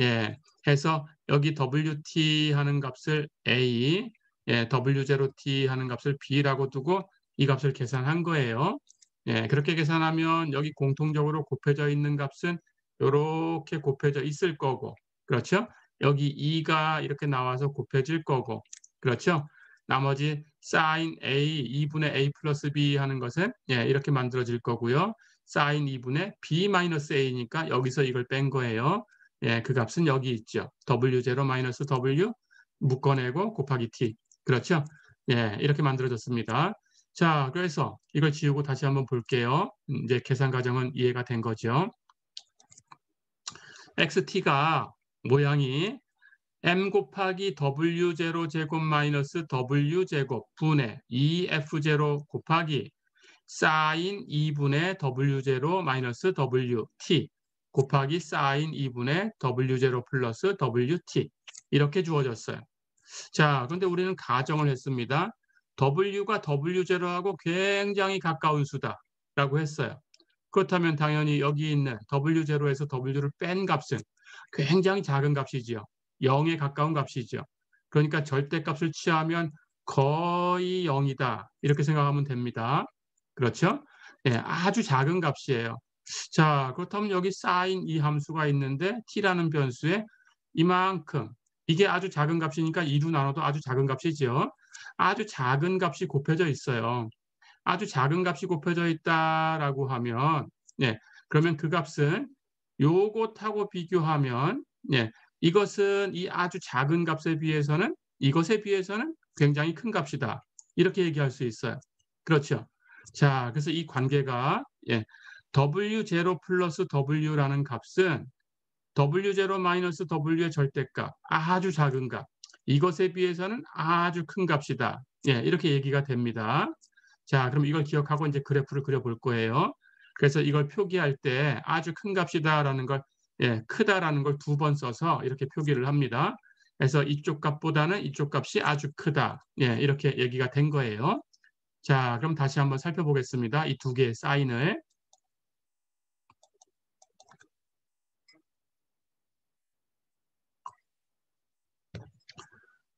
Speaker 1: 예, 해서 여기 WT 하는 값을 A, W0T 하는 값을 B라고 두고 이 값을 계산한 거예요. 예, 그렇게 계산하면 여기 공통적으로 곱해져 있는 값은 이렇게 곱해져 있을 거고, 그렇죠? 여기 2가 이렇게 나와서 곱해질 거고, 그렇죠? 나머지 sin A 2분의 A 플러스 B 하는 것은 이렇게 만들어질 거고요. sin 2분의 B 마이너스 A니까 여기서 이걸 뺀 거예요. 그 값은 여기 있죠. W0 마이너스 W 묶어내고 곱하기 T. 그렇죠? 이렇게 만들어졌습니다. 자, 그래서 이걸 지우고 다시 한번 볼게요. 이제 계산 과정은 이해가 된 거죠. XT가 모양이 m 곱하기 W0 제곱 마이너스 W 제곱 분의 2F0 곱하기 사인 2분의 W0 마이너스 WT 곱하기 사인 2분의 W0 플러스 WT 이렇게 주어졌어요. 자, 그런데 우리는 가정을 했습니다. W가 W0하고 굉장히 가까운 수다라고 했어요. 그렇다면 당연히 여기 있는 W0에서 W를 뺀 값은 굉장히 작은 값이지요. 0에 가까운 값이죠. 그러니까 절대값을 취하면 거의 0이다. 이렇게 생각하면 됩니다. 그렇죠? 아주 작은 값이에요. 자, 그렇다면 여기 sin 이 함수가 있는데 t라는 변수에 이만큼 이게 아주 작은 값이니까 2로 나눠도 아주 작은 값이죠. 아주 작은 값이 곱해져 있어요. 아주 작은 값이 곱해져 있다라고 하면 그러면 그 값은 요것하고 비교하면 이것은 이 아주 작은 값에 비해서는 이것에 비해서는 굉장히 큰 값이다. 이렇게 얘기할 수 있어요. 그렇죠? 자, 그래서 이 관계가 W0 플러스 W라는 값은 W0 마이너스 W의 절대값, 아주 작은 값. 이것에 비해서는 아주 큰 값이다. 이렇게 얘기가 됩니다. 자, 그럼 이걸 기억하고 이제 그래프를 그려볼 거예요. 그래서 이걸 표기할 때 아주 큰 값이다라는 걸, 크다라는 걸 2번 써서 이렇게 표기를 합니다. 그래서 이쪽 값보다는 이쪽 값이 아주 크다. 이렇게 얘기가 된 거예요. 자, 그럼 다시 한번 살펴보겠습니다. 이 두 개의 사인을.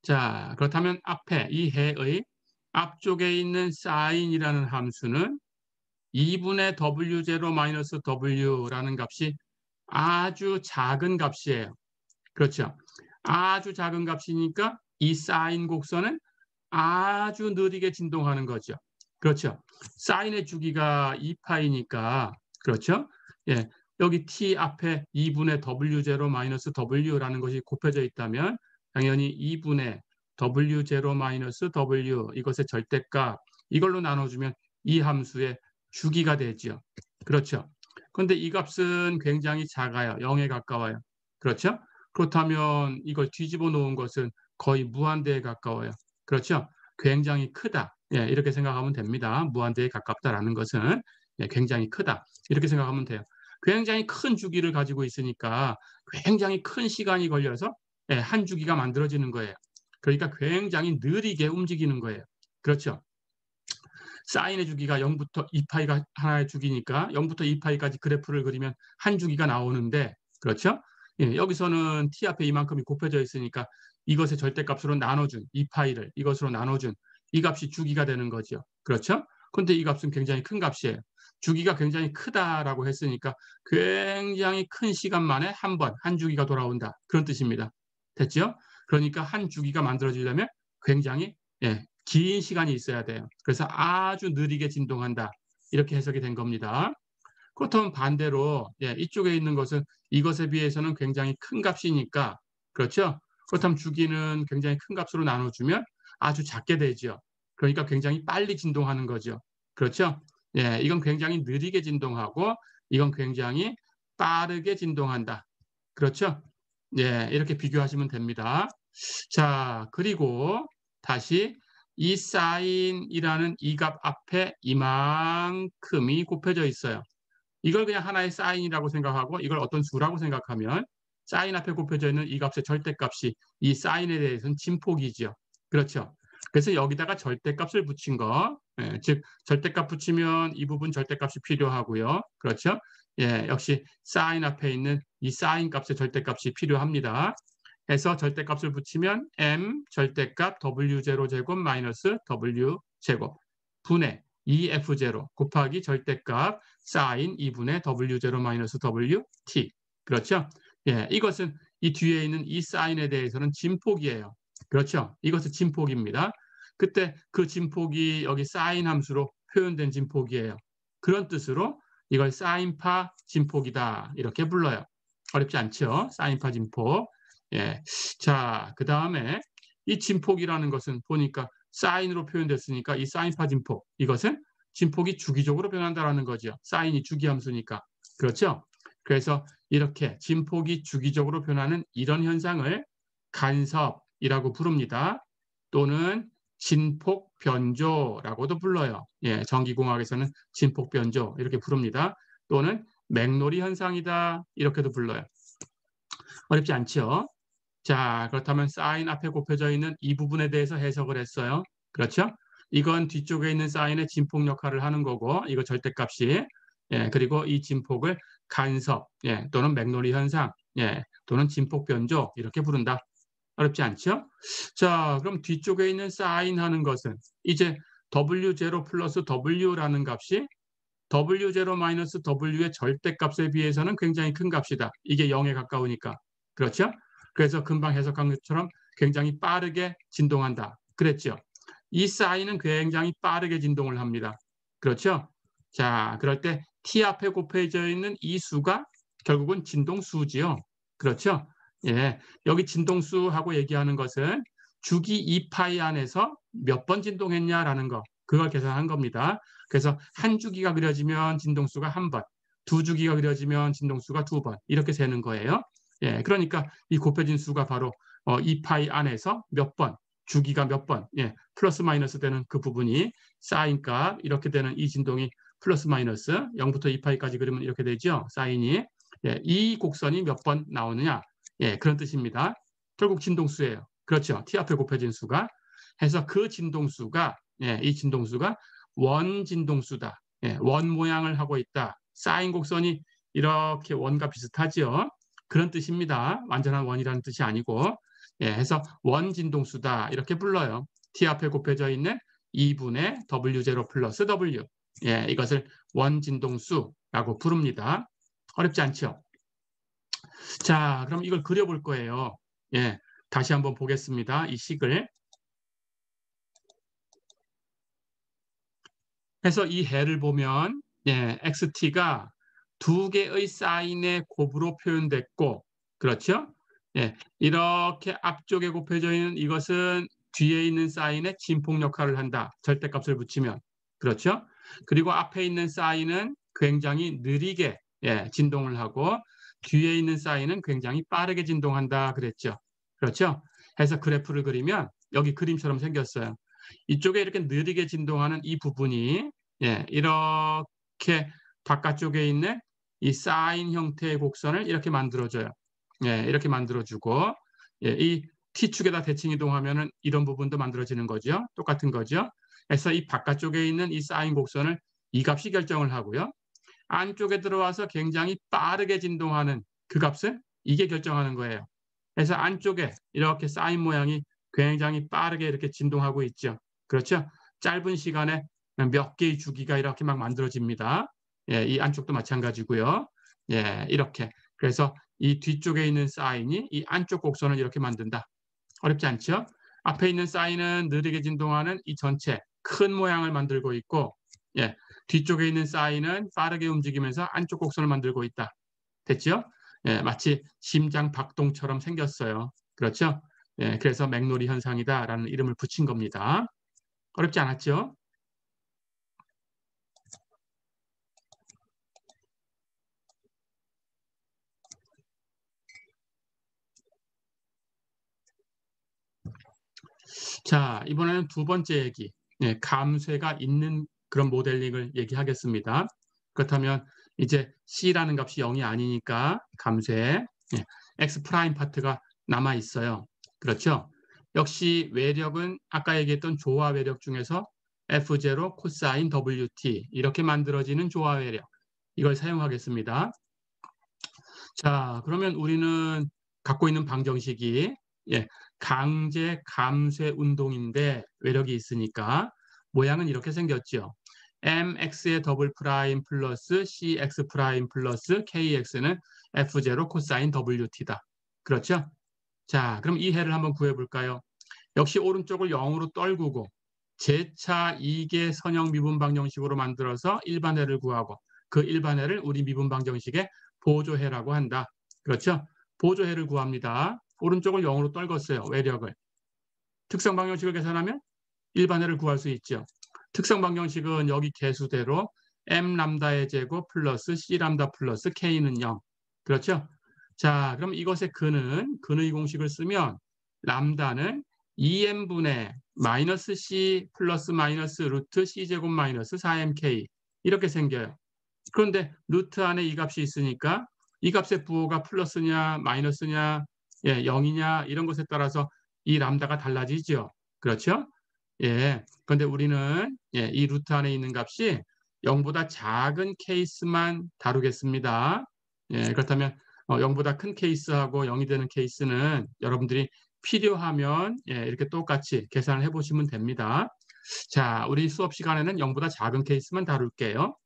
Speaker 1: 자, 그렇다면 앞에 이 해의 앞쪽에 있는 사인이라는 함수는 2분의 W0-W라는 값이 아주 작은 값이에요. 그렇죠. 아주 작은 값이니까 이 사인 곡선은 아주 느리게 진동하는 거죠. 그렇죠. 사인의 주기가 2파이니까 그렇죠. 예, 여기 t 앞에 2분의 W0-W라는 것이 곱해져 있다면 당연히 2분의 W0-W 이것의 절대값 이걸로 나눠주면 이 함수의 주기가 되죠. 그렇죠. 그런데 이 값은 굉장히 작아요. 0에 가까워요. 그렇죠. 그렇다면 이걸 뒤집어 놓은 것은 거의 무한대에 가까워요. 그렇죠. 굉장히 크다. 이렇게 생각하면 됩니다. 무한대에 가깝다라는 것은 굉장히 크다. 이렇게 생각하면 돼요. 굉장히 큰 주기를 가지고 있으니까 굉장히 큰 시간이 걸려서 한 주기가 만들어지는 거예요. 그러니까 굉장히 느리게 움직이는 거예요. 그렇죠. 사인의 주기가 0부터 2파이가 하나의 주기니까 0부터 2파이까지 그래프를 그리면 한 주기가 나오는데 그렇죠? 여기서는 t 앞에 이만큼이 곱해져 있으니까 이것의 절대값으로 나눠준 2파이를 이것으로 나눠준 이 값이 주기가 되는 거죠. 그렇죠? 그런데 이 값은 굉장히 큰 값이에요. 주기가 굉장히 크다라고 했으니까 굉장히 큰 시간 만에 한 주기가 돌아온다. 그런 뜻입니다. 됐죠? 그러니까 한 주기가 만들어지려면 굉장히 긴 시간이 있어야 돼요. 그래서 아주 느리게 진동한다. 이렇게 해석이 된 겁니다. 그렇다면 반대로 이쪽에 있는 것은 이것에 비해서는 굉장히 큰 값이니까 그렇죠? 그렇다면 주기는 굉장히 큰 값으로 나눠주면 아주 작게 되죠. 그러니까 굉장히 빨리 진동하는 거죠. 그렇죠? 이건 굉장히 느리게 진동하고 이건 굉장히 빠르게 진동한다. 그렇죠? 이렇게 비교하시면 됩니다. 자, 그리고 다시 이 사인이라는 이 값 앞에 이만큼이 곱해져 있어요. 이걸 그냥 하나의 사인이라고 생각하고 이걸 어떤 수라고 생각하면 사인 앞에 곱해져 있는 이 값의 절대값이 이 사인에 대해서는 진폭이죠. 그렇죠. 그래서 여기다가 절대값을 붙인 거, 즉 절대값 붙이면 이 부분 절대값이 필요하고요. 그렇죠. 역시 사인 앞에 있는 이 사인 값의 절대값이 필요합니다. 해서 절대값을 붙이면 m 절대값 w0 제곱 마이너스 w 제곱 분의 2f0 곱하기 절대값 사인 2분의 w0 마이너스 wt. 그렇죠? 이것은 이 뒤에 있는 이 사인에 대해서는 진폭이에요. 그렇죠? 이것은 진폭입니다. 그때 그 진폭이 여기 사인 함수로 표현된 진폭이에요. 그런 뜻으로 이걸 사인파 진폭이다. 이렇게 불러요. 어렵지 않죠? 사인파 진폭. 자, 그 다음에 이 진폭이라는 것은 보니까 사인으로 표현됐으니까 이 사인파 진폭 이것은 진폭이 주기적으로 변한다는 거죠. 사인이 주기함수니까. 그렇죠? 그래서 이렇게 진폭이 주기적으로 변하는 이런 현상을 간섭이라고 부릅니다. 또는 진폭 변조라고도 불러요. 전기공학에서는 진폭 변조 이렇게 부릅니다. 또는 맥놀이 현상이다 이렇게도 불러요. 어렵지 않죠? 자, 그렇다면 사인 앞에 곱해져 있는 이 부분에 대해서 해석을 했어요. 그렇죠? 이건 뒤쪽에 있는 사인의 진폭 역할을 하는 거고 이거 절대값이 그리고 이 진폭을 간섭 또는 맥놀리 현상 또는 진폭 변조 이렇게 부른다. 어렵지 않죠? 자, 그럼 뒤쪽에 있는 사인 하는 것은 이제 W0 플러스 W라는 값이 W0 마이너스 W의 절대값에 비해서는 굉장히 큰 값이다. 이게 0에 가까우니까. 그렇죠? 그래서 금방 해석한 것처럼 굉장히 빠르게 진동한다. 그랬죠? 이 사인은 굉장히 빠르게 진동을 합니다. 그렇죠? 자, 그럴 때 t 앞에 곱해져 있는 이 수가 결국은 진동수지요. 그렇죠? 여기 진동수하고 얘기하는 것은 주기 2파이 안에서 몇 번 진동했냐라는 거, 그걸 계산한 겁니다. 그래서 한 주기가 그려지면 진동수가 한 번, 두 주기가 그려지면 진동수가 두 번, 이렇게 세는 거예요. 그러니까 이 곱해진 수가 바로 2파이 안에서 몇 번, 주기가 몇 번, 플러스 마이너스 되는 그 부분이 사인 값, 이렇게 되는 이 진동이 플러스 마이너스 0부터 2파이까지 그리면 이렇게 되죠. 사인이. 이 곡선이 몇 번 나오느냐. 그런 뜻입니다. 결국 진동수예요. 그렇죠. t 앞에 곱해진 수가. 해서 그 진동수가, 이 진동수가 원 진동수다. 원 모양을 하고 있다. 사인 곡선이 이렇게 원과 비슷하죠. 그런 뜻입니다. 완전한 원이라는 뜻이 아니고. 해서 원 진동수다. 이렇게 불러요. t 앞에 곱해져 있는 2분의 w0 플러스 w. 이것을 원 진동수라고 부릅니다. 어렵지 않죠? 자, 그럼 이걸 그려볼 거예요. 다시 한번 보겠습니다. 이 식을. 해서 이 해를 보면 xt가 두 개의 사인의 곱으로 표현됐고, 그렇죠? 이렇게 앞쪽에 곱해져 있는 이것은 뒤에 있는 사인의 진폭 역할을 한다. 절대값을 붙이면. 그렇죠? 그리고 앞에 있는 사인은 굉장히 느리게 진동을 하고 뒤에 있는 사인은 굉장히 빠르게 진동한다 그랬죠. 그렇죠? 해서 그래프를 그리면 여기 그림처럼 생겼어요. 이쪽에 이렇게 느리게 진동하는 이 부분이 이렇게 바깥쪽에 있는 이 사인 형태의 곡선을 이렇게 만들어줘요. 이렇게 만들어주고 이 T축에다 대칭 이동하면은 이런 부분도 만들어지는 거죠. 똑같은 거죠. 그래서 이 바깥쪽에 있는 이 사인 곡선을 이 값이 결정을 하고요. 안쪽에 들어와서 굉장히 빠르게 진동하는 그 값을 이게 결정하는 거예요. 그래서 안쪽에 이렇게 사인 모양이 굉장히 빠르게 이렇게 진동하고 있죠. 그렇죠? 짧은 시간에 몇 개의 주기가 이렇게 막 만들어집니다. 이 안쪽도 마찬가지고요. 이렇게. 그래서 이 뒤쪽에 있는 사인이 이 안쪽 곡선을 이렇게 만든다. 어렵지 않죠? 앞에 있는 사인은 느리게 진동하는 이 전체 큰 모양을 만들고 있고, 뒤쪽에 있는 사인은 빠르게 움직이면서 안쪽 곡선을 만들고 있다. 됐죠? 마치 심장 박동처럼 생겼어요. 그렇죠? 그래서 맥노리 현상이다라는 이름을 붙인 겁니다. 어렵지 않았죠? 자, 이번에는 두 번째 얘기. 감쇄가 있는 그런 모델링을 얘기하겠습니다. 그렇다면 이제 C라는 값이 0이 아니니까 감쇄, X 프라임 파트가 남아 있어요. 그렇죠? 역시 외력은 아까 얘기했던 조화 외력 중에서 F0 코사인 WT 이렇게 만들어지는 조화 외력. 이걸 사용하겠습니다. 자, 그러면 우리는 갖고 있는 방정식이 강제 감쇄 운동인데 외력이 있으니까 모양은 이렇게 생겼죠. mx의 더블 프라임 플러스 cx 프라임 플러스 kx는 f0 코사인 wt다. 그렇죠? 자, 그럼 이 해를 한번 구해볼까요? 역시 오른쪽을 0으로 떨구고 제차 2개 선형 미분 방정식으로 만들어서 일반해를 구하고 그 일반해를 우리 미분 방정식의 보조해라고 한다. 그렇죠? 보조해를 구합니다. 오른쪽을 0으로 떨궜어요. 외력을. 특성 방정식을 계산하면 일반해를 구할 수 있죠. 특성 방정식은 여기 개수대로 m 람다의 제곱 플러스 c 람다 플러스 k는 0. 그렇죠? 자, 그럼 이것의 근의 공식을 쓰면 람다는 2m분의 마이너스 c 플러스 마이너스 루트 c 제곱 마이너스 4mk 이렇게 생겨요. 그런데 루트 안에 이 값이 있으니까 이 값의 부호가 플러스냐 마이너스냐 0이냐 이런 것에 따라서 이 람다가 달라지죠. 그렇죠? 그런데 우리는 이 루트 안에 있는 값이 0보다 작은 케이스만 다루겠습니다. 그렇다면 0보다 큰 케이스하고 0이 되는 케이스는 여러분들이 필요하면 이렇게 똑같이 계산을 해보시면 됩니다. 자, 우리 수업 시간에는 0보다 작은 케이스만 다룰게요.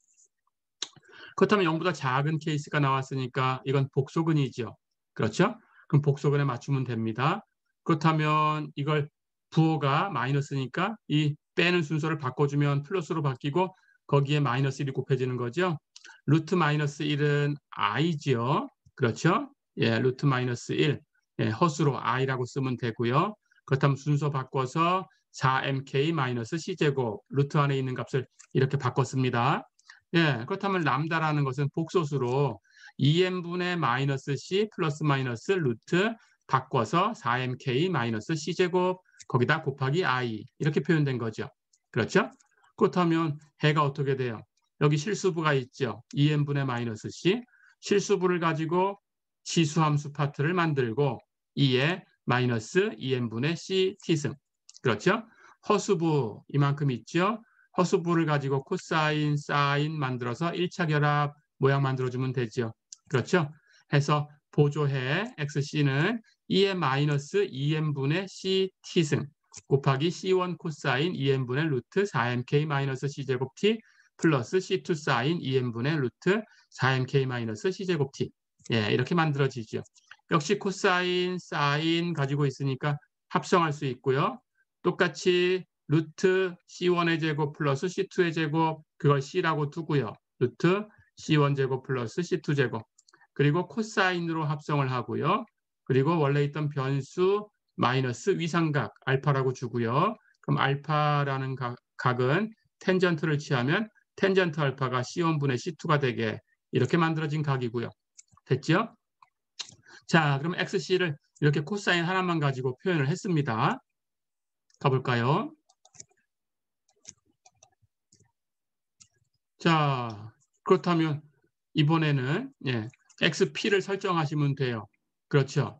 Speaker 1: 그렇다면 0보다 작은 케이스가 나왔으니까 이건 복소근이죠. 그렇죠? 그럼 복소근에 맞추면 됩니다. 그렇다면 이걸 부호가 마이너스니까 이 빼는 순서를 바꿔주면 플러스로 바뀌고 거기에 마이너스 1이 곱해지는 거죠. 루트 마이너스 1은 i죠. 그렇죠? 루트 마이너스 1 허수로 i라고 쓰면 되고요. 그렇다면 순서 바꿔서 4mk 마이너스 c제곱 루트 안에 있는 값을 이렇게 바꿨습니다. 그렇다면 람다라는 것은 복소수로 2m분의 마이너스 c 플러스 마이너스 루트 바꿔서 4mk 마이너스 c제곱 거기다 곱하기 i 이렇게 표현된 거죠. 그렇죠? 그렇다면 해가 어떻게 돼요? 여기 실수부가 있죠. 2n분의 마이너스 c. 실수부를 가지고 지수함수 파트를 만들고 2에 마이너스 2n분의 c t승. 그렇죠? 허수부 이만큼 있죠. 허수부를 가지고 코사인, 사인 만들어서 1차 결합 모양 만들어주면 되죠. 그렇죠? 해서 보조해 xc는 2의 마이너스 2n분의 c t승 곱하기 c1 코사인 2n분의 루트 4mk 마이너스 c제곱 t 플러스 c2 사인 2n분의 루트 4mk 마이너스 c제곱 t. 예, 이렇게 만들어지죠. 역시 코사인, 사인 가지고 있으니까 합성할 수 있고요. 똑같이 루트 C1의 제곱 플러스 C2의 제곱 그걸 C라고 두고요. 루트 C1 제곱 플러스 C2 제곱 그리고 코사인으로 합성을 하고요. 그리고 원래 있던 변수 마이너스 위상각 알파라고 주고요. 그럼 알파라는 각은 텐전트를 취하면 텐전트 알파가 C1분의 C2가 되게 이렇게 만들어진 각이고요. 됐죠? 자, 그럼 XC를 이렇게 코사인 하나만 가지고 표현을 했습니다. 가볼까요? 자, 그렇다면 이번에는 XP를 설정하시면 돼요. 그렇죠?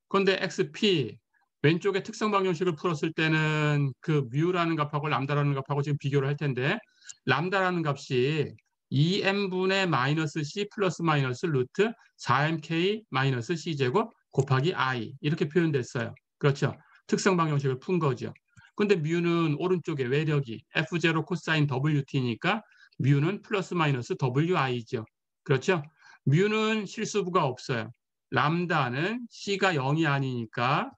Speaker 1: 그런데 XP 왼쪽에 특성 방정식을 풀었을 때는 그 뮤라는 값하고 람다라는 값하고 지금 비교를 할 텐데 람다라는 값이 2n분의 마이너스 c 플러스 마이너스 루트 4mk 마이너스 c 제곱 곱하기 i 이렇게 표현됐어요. 그렇죠? 특성 방정식을 푼 거죠. 근데 뮤는 오른쪽에 외력이 F0 코사인 WT니까 뮤는 플러스 마이너스 WI죠. 그렇죠? 뮤는 실수부가 없어요. 람다는 C가 0이 아니니까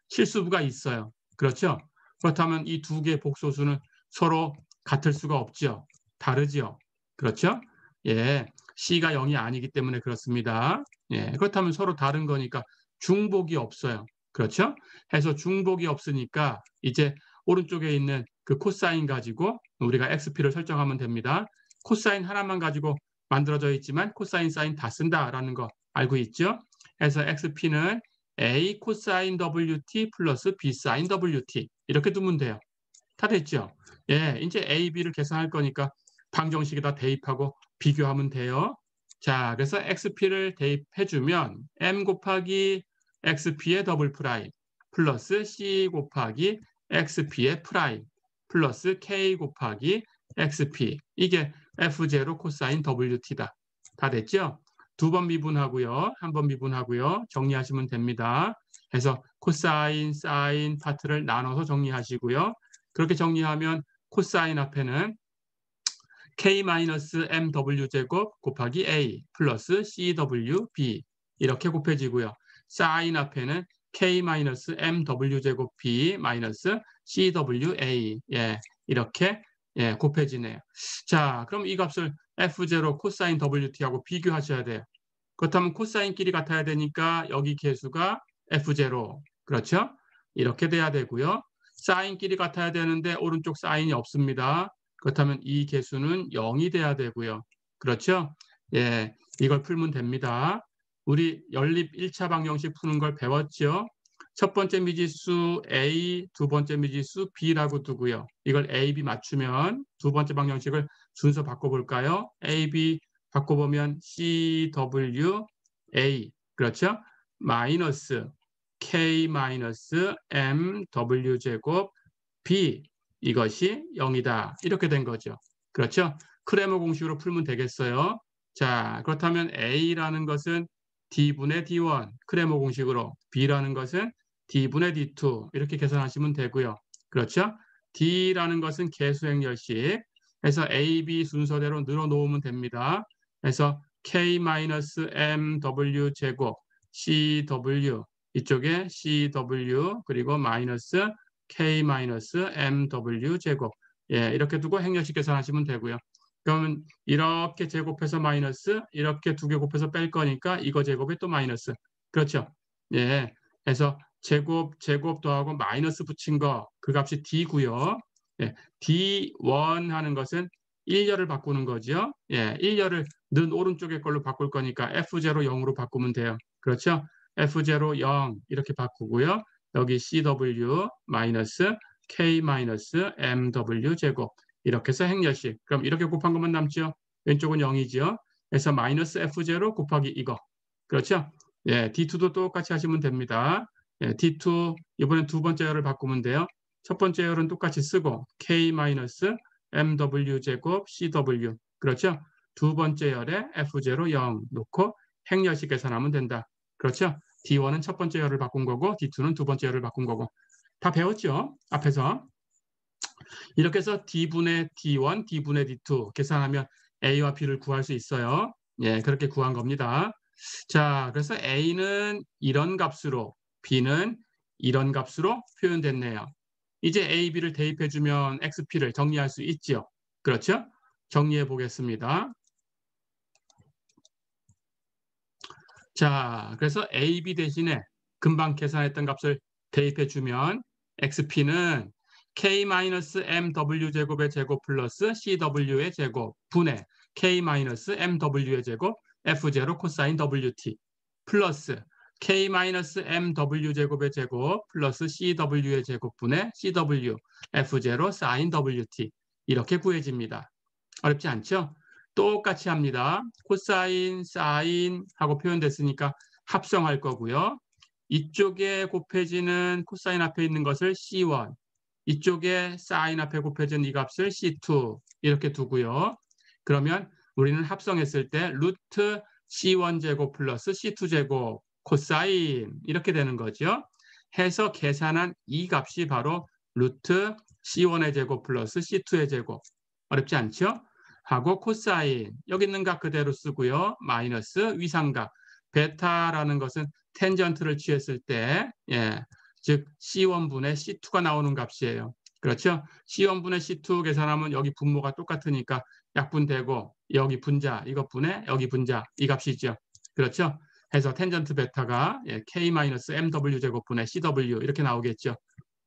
Speaker 1: 실수부가 있어요. 그렇죠? 그렇다면 이 두 개의 복소수는 서로 같을 수가 없죠. 다르죠. 그렇죠? 예, C가 0이 아니기 때문에 그렇습니다. 예, 그렇다면 서로 다른 거니까 중복이 없어요. 그렇죠? 해서 중복이 없으니까 이제 오른쪽에 있는 그 코사인 가지고 우리가 XP를 설정하면 됩니다. 코사인 하나만 가지고 만들어져 있지만 코사인, 사인 다 쓴다라는 거 알고 있죠? 해서 XP는 A 코사인 WT 플러스 B 사인 WT 이렇게 두면 돼요. 다 됐죠? 예, 이제 A, B를 계산할 거니까 방정식에다 대입하고 비교하면 돼요. 자, 그래서 XP를 대입해주면 M 곱하기 XP의 더블 프라임 플러스 C 곱하기 XP의 프라임 플러스 K 곱하기 XP 이게 F0 코사인 WT다. 다 됐죠? 두 번 미분하고요. 한 번 미분하고요. 정리하시면 됩니다. 그래서 코사인, 사인 파트를 나눠서 정리하시고요. 그렇게 정리하면 코사인 앞에는 K-MW 제곱 곱하기 A 플러스 CWB 이렇게 곱해지고요. 사인 앞에는 K-MW 제곱 B 마이너스 CWA 이렇게 곱해지네요. 자, 그럼 이 값을 F0 코사인 WT하고 비교하셔야 돼요. 그렇다면 코사인끼리 같아야 되니까 여기 계수가 F0 그렇죠? 이렇게 돼야 되고요. 사인끼리 같아야 되는데 오른쪽 사인이 없습니다. 그렇다면 이 개수는 0이 돼야 되고요. 그렇죠? 예, 이걸 풀면 됩니다. 우리 연립 1차 방정식 푸는 걸 배웠죠? 첫 번째 미지수 A, 두 번째 미지수 B라고 두고요. 이걸 A, B 맞추면 두 번째 방정식을 순서 바꿔볼까요? A, B 바꿔보면 C, W, A 그렇죠? 마이너스 K 마이너스 M, W 제곱 B 이것이 0이다. 이렇게 된 거죠. 그렇죠? 크레머 공식으로 풀면 되겠어요. 자, 그렇다면 A라는 것은 D분의 D1 크레머 공식으로 B라는 것은 D분의 D2 이렇게 계산하시면 되고요. 그렇죠? D라는 것은 개수행렬식 해서 A, B 순서대로 늘어놓으면 됩니다. 그래서 K-MW 제곱 CW 이쪽에 CW 그리고 마이너스 K-MW 제곱 이렇게 두고 행렬식 계산하시면 되고요. 그러면 이렇게 제곱해서 마이너스 이렇게 두 개 곱해서 뺄 거니까 이거 제곱에 또 마이너스 그렇죠? 예, 그래서 제곱 더하고 마이너스 붙인 거 그 값이 D고요. 예, D1 하는 것은 1열을 바꾸는 거죠. 예, 1열을 는 오른쪽의 걸로 바꿀 거니까 F0 0으로 바꾸면 돼요. 그렇죠? F0 0 이렇게 바꾸고요. 여기 CW 마이너스 K 마이너스 MW 제곱 이렇게 해서 행렬식. 그럼 이렇게 곱한 것만 남죠. 왼쪽은 0이죠. 그래서 마이너스 F0 곱하기 이거. 그렇죠? 예, D2도 똑같이 하시면 됩니다. 예, D2 이번엔 두 번째 열을 바꾸면 돼요. 첫 번째 열은 똑같이 쓰고 K 마이너스 MW 제곱 CW. 그렇죠? 두 번째 열에 F0 0 놓고 행렬식 계산하면 된다. 그렇죠? D1은 첫 번째 열을 바꾼 거고 D2는 두 번째 열을 바꾼 거고 다 배웠죠? 앞에서. 이렇게 해서 D분의 D1, D분의 D2 계산하면 A와 B를 구할 수 있어요. 예, 그렇게 구한 겁니다. 자, 그래서 A는 이런 값으로 B는 이런 값으로 표현됐네요. 이제 A, B를 대입해주면 XP를 정리할 수 있죠. 그렇죠? 정리해 보겠습니다. 자, 그래서 A, B 대신에 금방 계산했던 값을 대입해주면 XP는 K-MW 제곱의 제곱 플러스 CW의 제곱 분의 K-MW의 제곱 F0 코사인 WT 플러스 K-MW 제곱의 제곱 플러스 CW의 제곱 분의 CW F0 사인 WT 이렇게 구해집니다. 어렵지 않죠? 똑같이 합니다. 코사인, 사인 하고 표현됐으니까 합성할 거고요. 이쪽에 곱해지는 코사인 앞에 있는 것을 C1, 이쪽에 사인 앞에 곱해진 이 값을 C2 이렇게 두고요. 그러면 우리는 합성했을 때 루트 C1 제곱 플러스 C2 제곱 코사인 이렇게 되는 거죠. 해서 계산한 이 값이 바로 루트 C1의 제곱 플러스 C2의 제곱. 어렵지 않죠? 하고 코사인 여기 있는 값 그대로 쓰고요. 마이너스 위상각 베타라는 것은 텐전트를 취했을 때 예, 즉 C1분의 C2가 나오는 값이에요. 그렇죠? C1분의 C2 계산하면 여기 분모가 똑같으니까 약분되고 여기 분자 이것 분의 여기 분자 이 값이죠. 그렇죠? 해서 텐전트 베타가 예, K-MW 제곱분의 CW 이렇게 나오겠죠.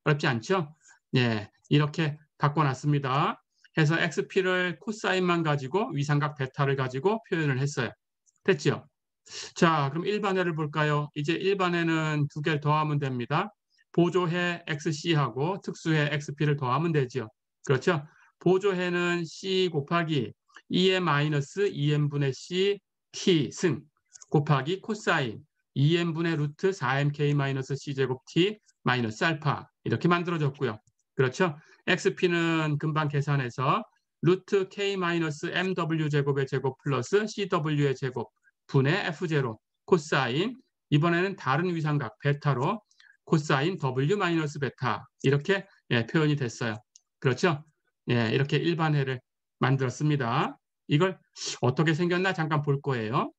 Speaker 1: 어렵지 않죠? 예, 이렇게 바꿔놨습니다. 해서 XP를 코사인만 가지고 위상각 베타를 가지고 표현을 했어요. 됐죠? 자, 그럼 일반회를 볼까요? 이제 일반회는 두 개를 더하면 됩니다. 보조해 XC하고 특수해 XP를 더하면 되죠. 그렇죠? 보조해는 C 곱하기 2의 마이너스 2n분의 C T 승 곱하기 코사인 2n분의 루트 4mk 마이너스 C제곱 T 마이너스 알파 이렇게 만들어졌고요. 그렇죠? XP는 금방 계산해서 루트 K 마이너스 MW 제곱의 제곱 플러스 CW의 제곱 분의 F0 코사인 이번에는 다른 위상각 베타로 코사인 W 마이너스 베타 이렇게 예, 표현이 됐어요. 그렇죠? 예, 이렇게 일반회를 만들었습니다. 이걸 어떻게 생겼나 잠깐 볼 거예요.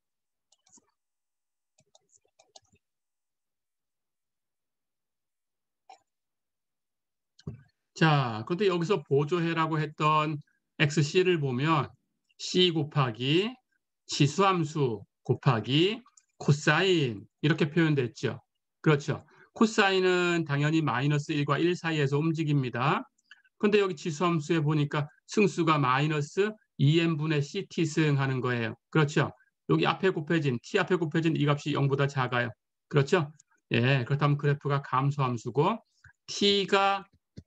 Speaker 1: 자, 그런데 여기서 보조해라고 했던 XC를 보면 C 곱하기 치수함수 곱하기 코사인 이렇게 표현됐죠. 그렇죠. 코사인은 당연히 마이너스 1과 1 사이에서 움직입니다. 그런데 여기 치수함수에 보니까 승수가 마이너스 2n분의 CT승 하는 거예요. 그렇죠. 여기 앞에 곱해진 T 앞에 곱해진 이 값이 0보다 작아요. 그렇죠. 예, 그렇다면 그래프가 감소함수고 T가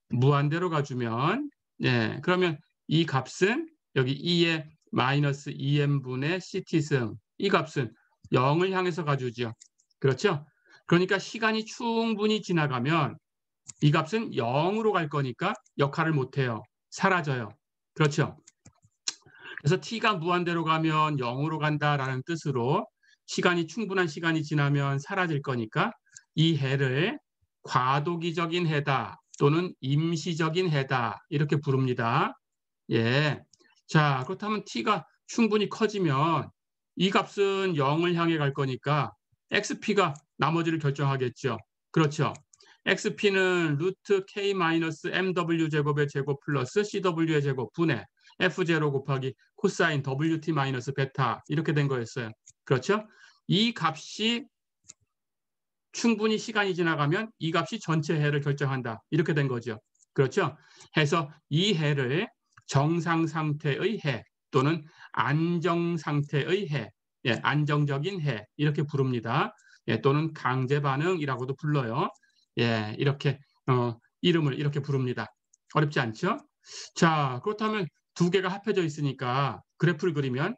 Speaker 1: 무한대로 가주면 예, 그러면 이 값은 여기 2의 마이너스 2n분의 CT승 이 값은 0을 향해서 가주죠. 그렇죠? 그러니까 시간이 충분히 지나가면 이 값은 0으로 갈 거니까 역할을 못해요. 사라져요. 그렇죠? 그래서 t가 무한대로 가면 0으로 간다라는 뜻으로 충분한 시간이 지나면 사라질 거니까 이 해를 과도기적인 해다 또는 임시적인 해다 이렇게 부릅니다. 예. 자, 그렇다면 t가 충분히 커지면 이 값은 0을 향해 갈 거니까 xp가 나머지를 결정하겠죠. 그렇죠. xp는 루트 k-mw 제곱의 제곱 플러스 cw의 제곱 분의 f0 곱하기 코사인 wt 마이너스 베타 이렇게 된 거였어요. 그렇죠? 이 값이 충분히 시간이 지나가면 이 값이 전체 해를 결정한다. 이렇게 된 거죠. 그렇죠? 해서 이 해를 정상 상태의 해 또는 안정 상태의 해, 예, 안정적인 해 이렇게 부릅니다. 예, 또는 강제 반응이라고도 불러요. 예, 이렇게 이름을 이렇게 부릅니다. 어렵지 않죠? 자, 그렇다면 두 개가 합해져 있으니까 그래프를 그리면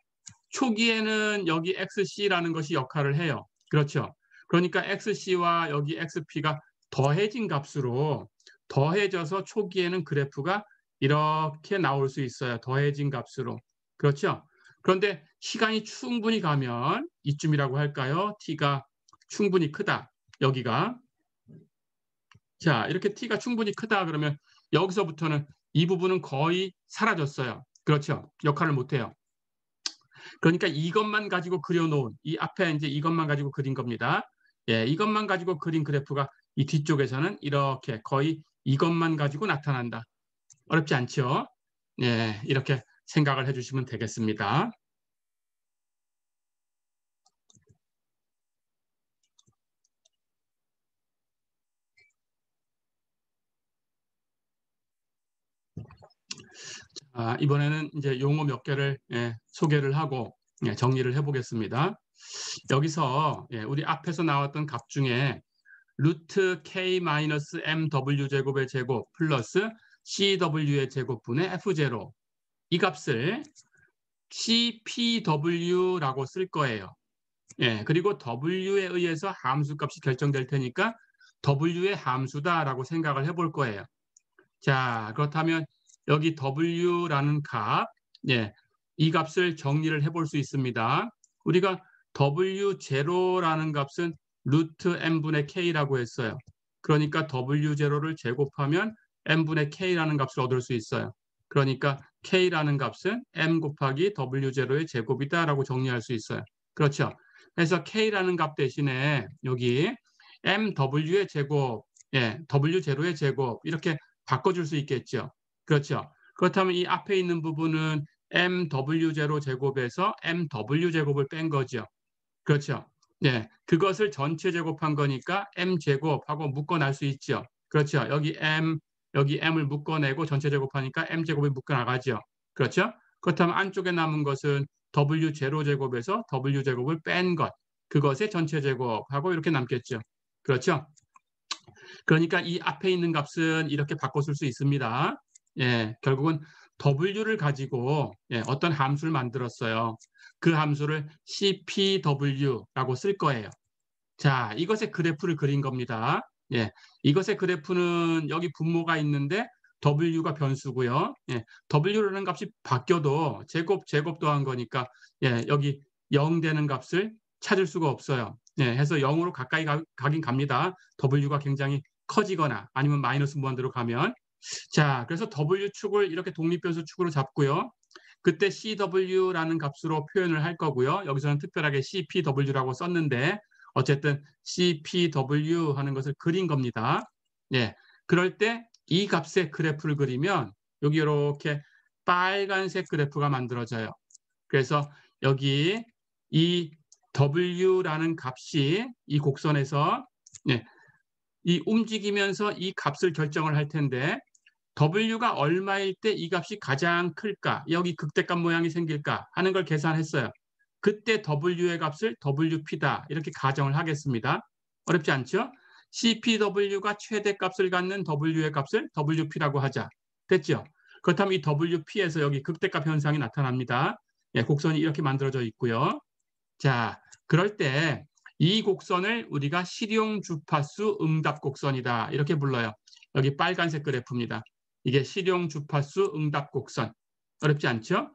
Speaker 1: 초기에는 여기 XC라는 것이 역할을 해요. 그렇죠? 그러니까 XC와 여기 XP가 더해진 값으로 더해져서 초기에는 그래프가 이렇게 나올 수 있어요. 더해진 값으로. 그렇죠? 그런데 시간이 충분히 가면 이쯤이라고 할까요? t가 충분히 크다. 여기가. 자, 이렇게 t가 충분히 크다 그러면 여기서부터는 이 부분은 거의 사라졌어요. 그렇죠? 역할을 못해요. 그러니까 이것만 가지고 그려놓은 이 앞에 이제 이것만 가지고 그린 겁니다. 예, 이것만 가지고 그린 그래프가 이 뒤쪽에서는 이렇게 거의 이것만 가지고 나타난다. 어렵지 않죠? 예, 이렇게 생각을 해주시면 되겠습니다. 이번에는 이제 용어 몇 개를 소개를 하고 정리를 해보겠습니다. 여기서 우리 앞에서 나왔던 값 중에 루트 k-mw 제곱의 제곱 플러스 cw의 제곱분의 f0 이 값을 cpw라고 쓸 거예요. 예, 그리고 w에 의해서 함수 값이 결정될 테니까 w의 함수다라고 생각을 해볼 거예요. 자, 그렇다면 여기 w라는 값, 예, 이 값을 정리를 해볼 수 있습니다. 우리가 w0라는 값은 루트 n분의 k라고 했어요. 그러니까 w0를 제곱하면 n분의 k라는 값을 얻을 수 있어요. 그러니까 k라는 값은 m 곱하기 w0의 제곱이다라고 정리할 수 있어요. 그렇죠? 그래서 k라는 값 대신에 여기 mw의 제곱, 예, w0의 제곱 이렇게 바꿔줄 수 있겠죠. 그렇죠. 그렇다면 이 앞에 있는 부분은 mw0 제곱에서 mw 제곱을 뺀 거죠. 그렇죠. 네, 그것을 전체 제곱한 거니까 m 제곱하고 묶어낼 수 있죠. 그렇죠. 여기 m을 묶어내고 전체 제곱하니까 m 제곱이 묶어나가죠. 그렇죠. 그렇다면 안쪽에 남은 것은 w0 제곱에서 w 제곱을 뺀 것, 그것의 전체 제곱하고 이렇게 남겠죠. 그렇죠. 그러니까 이 앞에 있는 값은 이렇게 바꿔 쓸 수 있습니다. 예, 결국은 w를 가지고 어떤 함수를 만들었어요. 그 함수를 cpw라고 쓸 거예요. 자, 이것의 그래프를 그린 겁니다. 예, 이것의 그래프는 여기 분모가 있는데 w가 변수고요. 예, w라는 값이 바뀌어도 제곱 더한 거니까 여기 0 되는 값을 찾을 수가 없어요. 해서 0으로 가까이 가긴 갑니다. w가 굉장히 커지거나 아니면 마이너스 무한대로 가면. 자, 그래서 w축을 이렇게 독립변수 축으로 잡고요. 그때 cw라는 값으로 표현을 할 거고요. 여기서는 특별하게 cpw라고 썼는데 어쨌든 cpw 하는 것을 그린 겁니다. 예, 그럴 때 이 값의 그래프를 그리면 여기 이렇게 빨간색 그래프가 만들어져요. 그래서 여기 이 w라는 값이 이 곡선에서 이 움직이면서 이 값을 결정을 할 텐데 w가 얼마일 때 이 값이 가장 클까? 여기 극대값 모양이 생길까? 하는 걸 계산했어요. 그때 w의 값을 wp다 이렇게 가정을 하겠습니다. 어렵지 않죠? cpw가 최대값을 갖는 w의 값을 wp라고 하자. 됐죠? 그렇다면 이 wp에서 여기 극대값 현상이 나타납니다. 곡선이 이렇게 만들어져 있고요. 자, 그럴 때 이 곡선을 우리가 실용 주파수 응답 곡선이다 이렇게 불러요. 여기 빨간색 그래프입니다. 이게 실용 주파수 응답 곡선. 어렵지 않죠?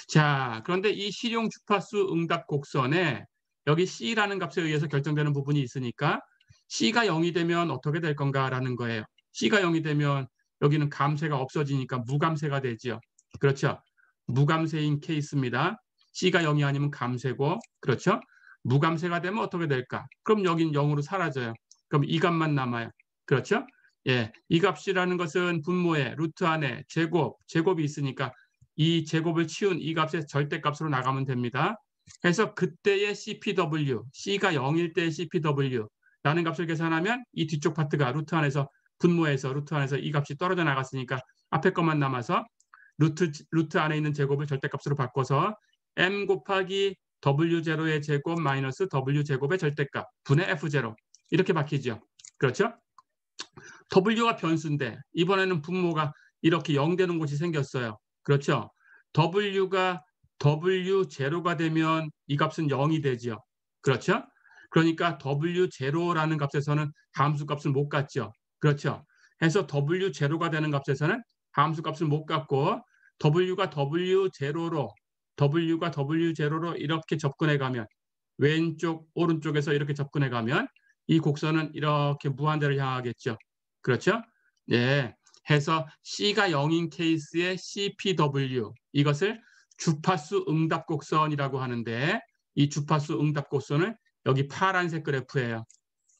Speaker 1: 자, 그런데 이 실용 주파수 응답 곡선에 여기 C라는 값에 의해서 결정되는 부분이 있으니까 C가 0이 되면 어떻게 될 건가라는 거예요. C가 0이 되면 여기는 감쇄가 없어지니까 무감쇄가 되죠. 그렇죠? 무감쇄인 케이스입니다. C가 0이 아니면 감쇄고, 그렇죠? 무감쇄가 되면 어떻게 될까? 그럼 여긴 0으로 사라져요. 그럼 이 값만 남아요. 그렇죠? 예, 이 값이라는 것은 분모에 루트 안에 제곱이 있으니까 이 제곱을 치운 이 값의 절대값으로 나가면 됩니다. 그래서 그때의 CPW, C가 0일 때의 CPW라는 값을 계산하면 이 뒤쪽 파트가 루트 안에서 이 값이 떨어져 나갔으니까 앞에 것만 남아서 루트 안에 있는 제곱을 절대값으로 바꿔서 m 곱하기 w0의 제곱 마이너스 w 제곱의 절대값 분의 f0 이렇게 바뀌죠. 그렇죠? W가 변수인데 이번에는 분모가 이렇게 0 되는 곳이 생겼어요. 그렇죠? W가 W0가 되면 이 값은 0이 되죠. 그렇죠? 그러니까 W0라는 값에서는 함수 값을 못 갖죠. 그렇죠? 해서 W0가 되는 값에서는 함수 값을 못 갖고 W가 W0로 이렇게 접근해 가면 왼쪽 오른쪽에서 이렇게 접근해 가면 이 곡선은 이렇게 무한대를 향하겠죠. 그렇죠? 예. 해서 C가 0인 케이스의 CPW 이것을 주파수 응답 곡선이라고 하는데 이 주파수 응답 곡선을 여기 파란색 그래프예요.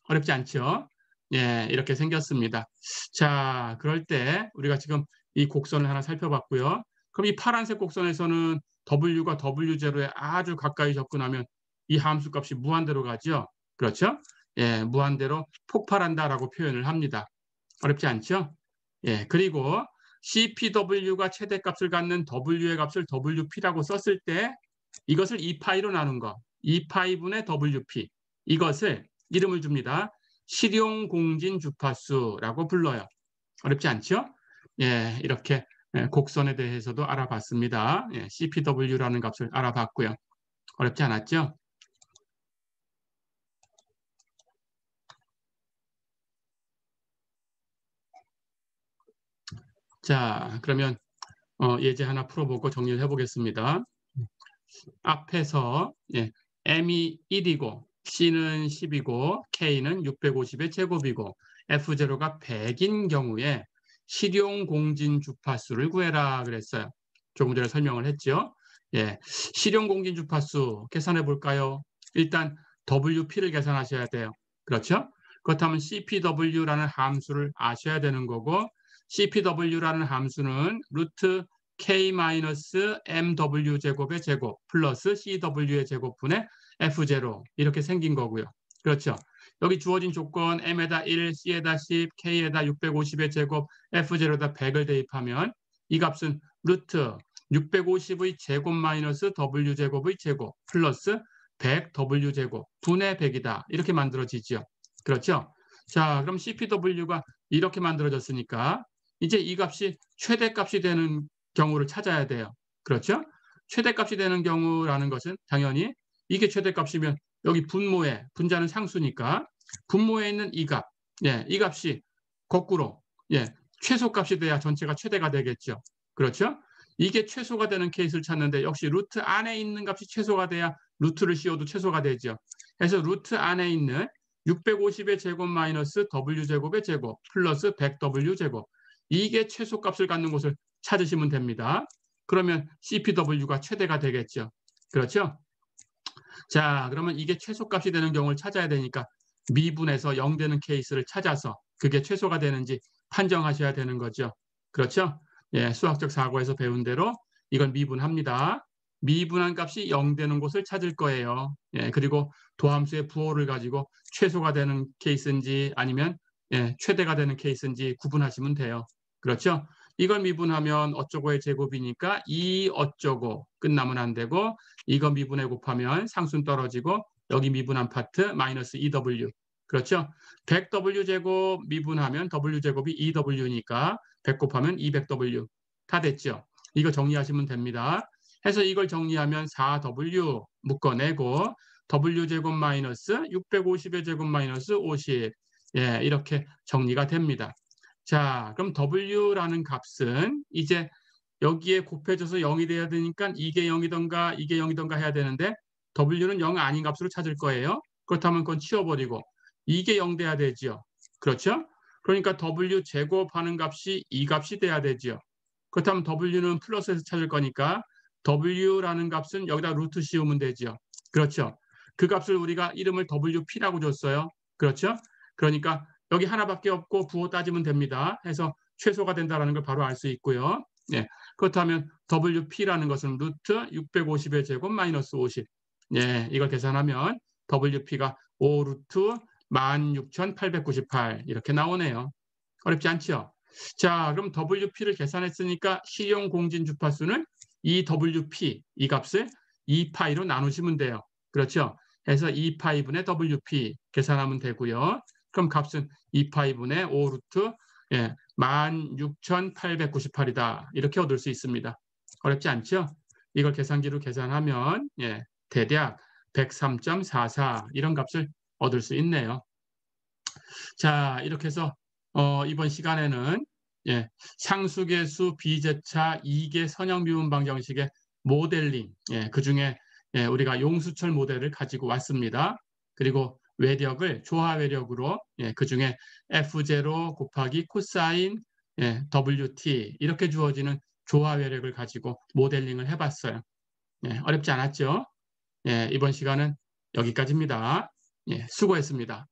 Speaker 1: 어렵지 않죠? 예, 이렇게 생겼습니다. 자, 그럴 때 우리가 지금 이 곡선을 하나 살펴봤고요. 그럼 이 파란색 곡선에서는 W가 W0에 아주 가까이 접근하면 이 함수 값이 무한대로 가죠. 그렇죠? 예, 무한대로 폭발한다라고 표현을 합니다. 어렵지 않죠? 예, 그리고 CPW가 최대값을 갖는 W의 값을 WP라고 썼을 때 이것을 2파이로 나눈 거, 2파이분의 WP 이것을 이름을 줍니다. 실용공진 주파수라고 불러요. 어렵지 않죠? 예, 이렇게 곡선에 대해서도 알아봤습니다. 예, CPW라는 값을 알아봤고요. 어렵지 않았죠? 자, 그러면 예제 하나 풀어보고 정리를 해보겠습니다. 앞에서 M이 1이고 C는 10이고 K는 650의 제곱이고 F0가 100인 경우에 실용공진 주파수를 구해라 그랬어요. 조금 전에 설명을 했죠. 예, 실용공진 주파수 계산해 볼까요? 일단 WP를 계산하셔야 돼요. 그렇죠? 그렇다면 CPW라는 함수를 아셔야 되는 거고 CPW라는 함수는 루트 K-MW 제곱의 제곱 플러스 CW의 제곱분의 F0 이렇게 생긴 거고요. 그렇죠. 여기 주어진 조건 M에다 1, C에다 10, K에다 650의 제곱, F0에다 100을 대입하면 이 값은 루트 650의 제곱 마이너스 W제곱의 제곱 플러스 100W제곱 분의 100이다. 이렇게 만들어지죠. 그렇죠. 자, 그럼 CPW가 이렇게 만들어졌으니까 이제 이 값이 최대값이 되는 경우를 찾아야 돼요. 그렇죠? 최대값이 되는 경우라는 것은 당연히 이게 최대값이면 여기 분모에 분자는 상수니까 분모에 있는 이 값, 예, 이 값이 거꾸로 최소값이 돼야 전체가 최대가 되겠죠. 그렇죠? 이게 최소가 되는 케이스를 찾는데 역시 루트 안에 있는 값이 최소가 돼야 루트를 씌워도 최소가 되죠. 그래서 루트 안에 있는 650의 제곱 마이너스 W제곱의 제곱 플러스 100W제곱 이게 최소값을 갖는 곳을 찾으시면 됩니다. 그러면 CPW가 최대가 되겠죠. 그렇죠? 자, 그러면 이게 최소값이 되는 경우를 찾아야 되니까 미분에서 0 되는 케이스를 찾아서 그게 최소가 되는지 판정하셔야 되는 거죠. 그렇죠? 예, 수학적 사고에서 배운 대로 이건 미분합니다. 미분한 값이 0 되는 곳을 찾을 거예요. 예, 그리고 도함수의 부호를 가지고 최소가 되는 케이스인지 아니면 최대가 되는 케이스인지 구분하시면 돼요. 그렇죠? 이걸 미분하면 어쩌고의 제곱이니까 2 어쩌고 끝나면 안 되고 이거 미분해 곱하면 상수는 떨어지고 여기 미분한 파트 마이너스 2W 그렇죠? 100W 제곱 미분하면 W 제곱이 2W니까 100 곱하면 200W 다 됐죠? 이거 정리하시면 됩니다. 해서 이걸 정리하면 4W 묶어내고 W 제곱 마이너스 650의 제곱 마이너스 50 이렇게 정리가 됩니다. 자, 그럼 W라는 값은 이제 여기에 곱해져서 0이 돼야 되니까 이게 0이던가 이게 0이던가 해야 되는데 W는 0 아닌 값으로 찾을 거예요. 그렇다면 그건 치워버리고 이게 0 돼야 되죠. 그렇죠? 그러니까 W 제곱하는 값이 이 값이 돼야 되죠. 그렇다면 W는 플러스에서 찾을 거니까 W라는 값은 여기다 루트 씌우면 되죠. 그렇죠? 그 값을 우리가 이름을 WP라고 줬어요. 그렇죠? 그러니까 여기 하나밖에 없고 부호 따지면 됩니다. 해서 최소가 된다는 걸 바로 알 수 있고요. 네. 그렇다면 WP라는 것은 루트 650의 제곱 마이너스 50. 이걸 계산하면 WP가 5 루트 16,898 이렇게 나오네요. 어렵지 않죠? 자, 그럼 WP를 계산했으니까 실용 공진 주파수는 이 WP, 이 값을 2파이로 나누시면 돼요. 그렇죠? 해서 2파이분의 WP 계산하면 되고요. 그럼 값은 2파이분의 5 루트 16,898이다. 이렇게 얻을 수 있습니다. 어렵지 않죠? 이걸 계산기로 계산하면 대략 103.44 이런 값을 얻을 수 있네요. 자, 이렇게 해서 이번 시간에는 상수계수 비제차 2개 선형미분 방정식의 모델링, 그중에 우리가 용수철 모델을 가지고 왔습니다. 그리고 외력을 조화 외력으로 그중에 F0 곱하기 코사인 WT 이렇게 주어지는 조화 외력을 가지고 모델링을 해봤어요. 어렵지 않았죠? 이번 시간은 여기까지입니다. 수고했습니다.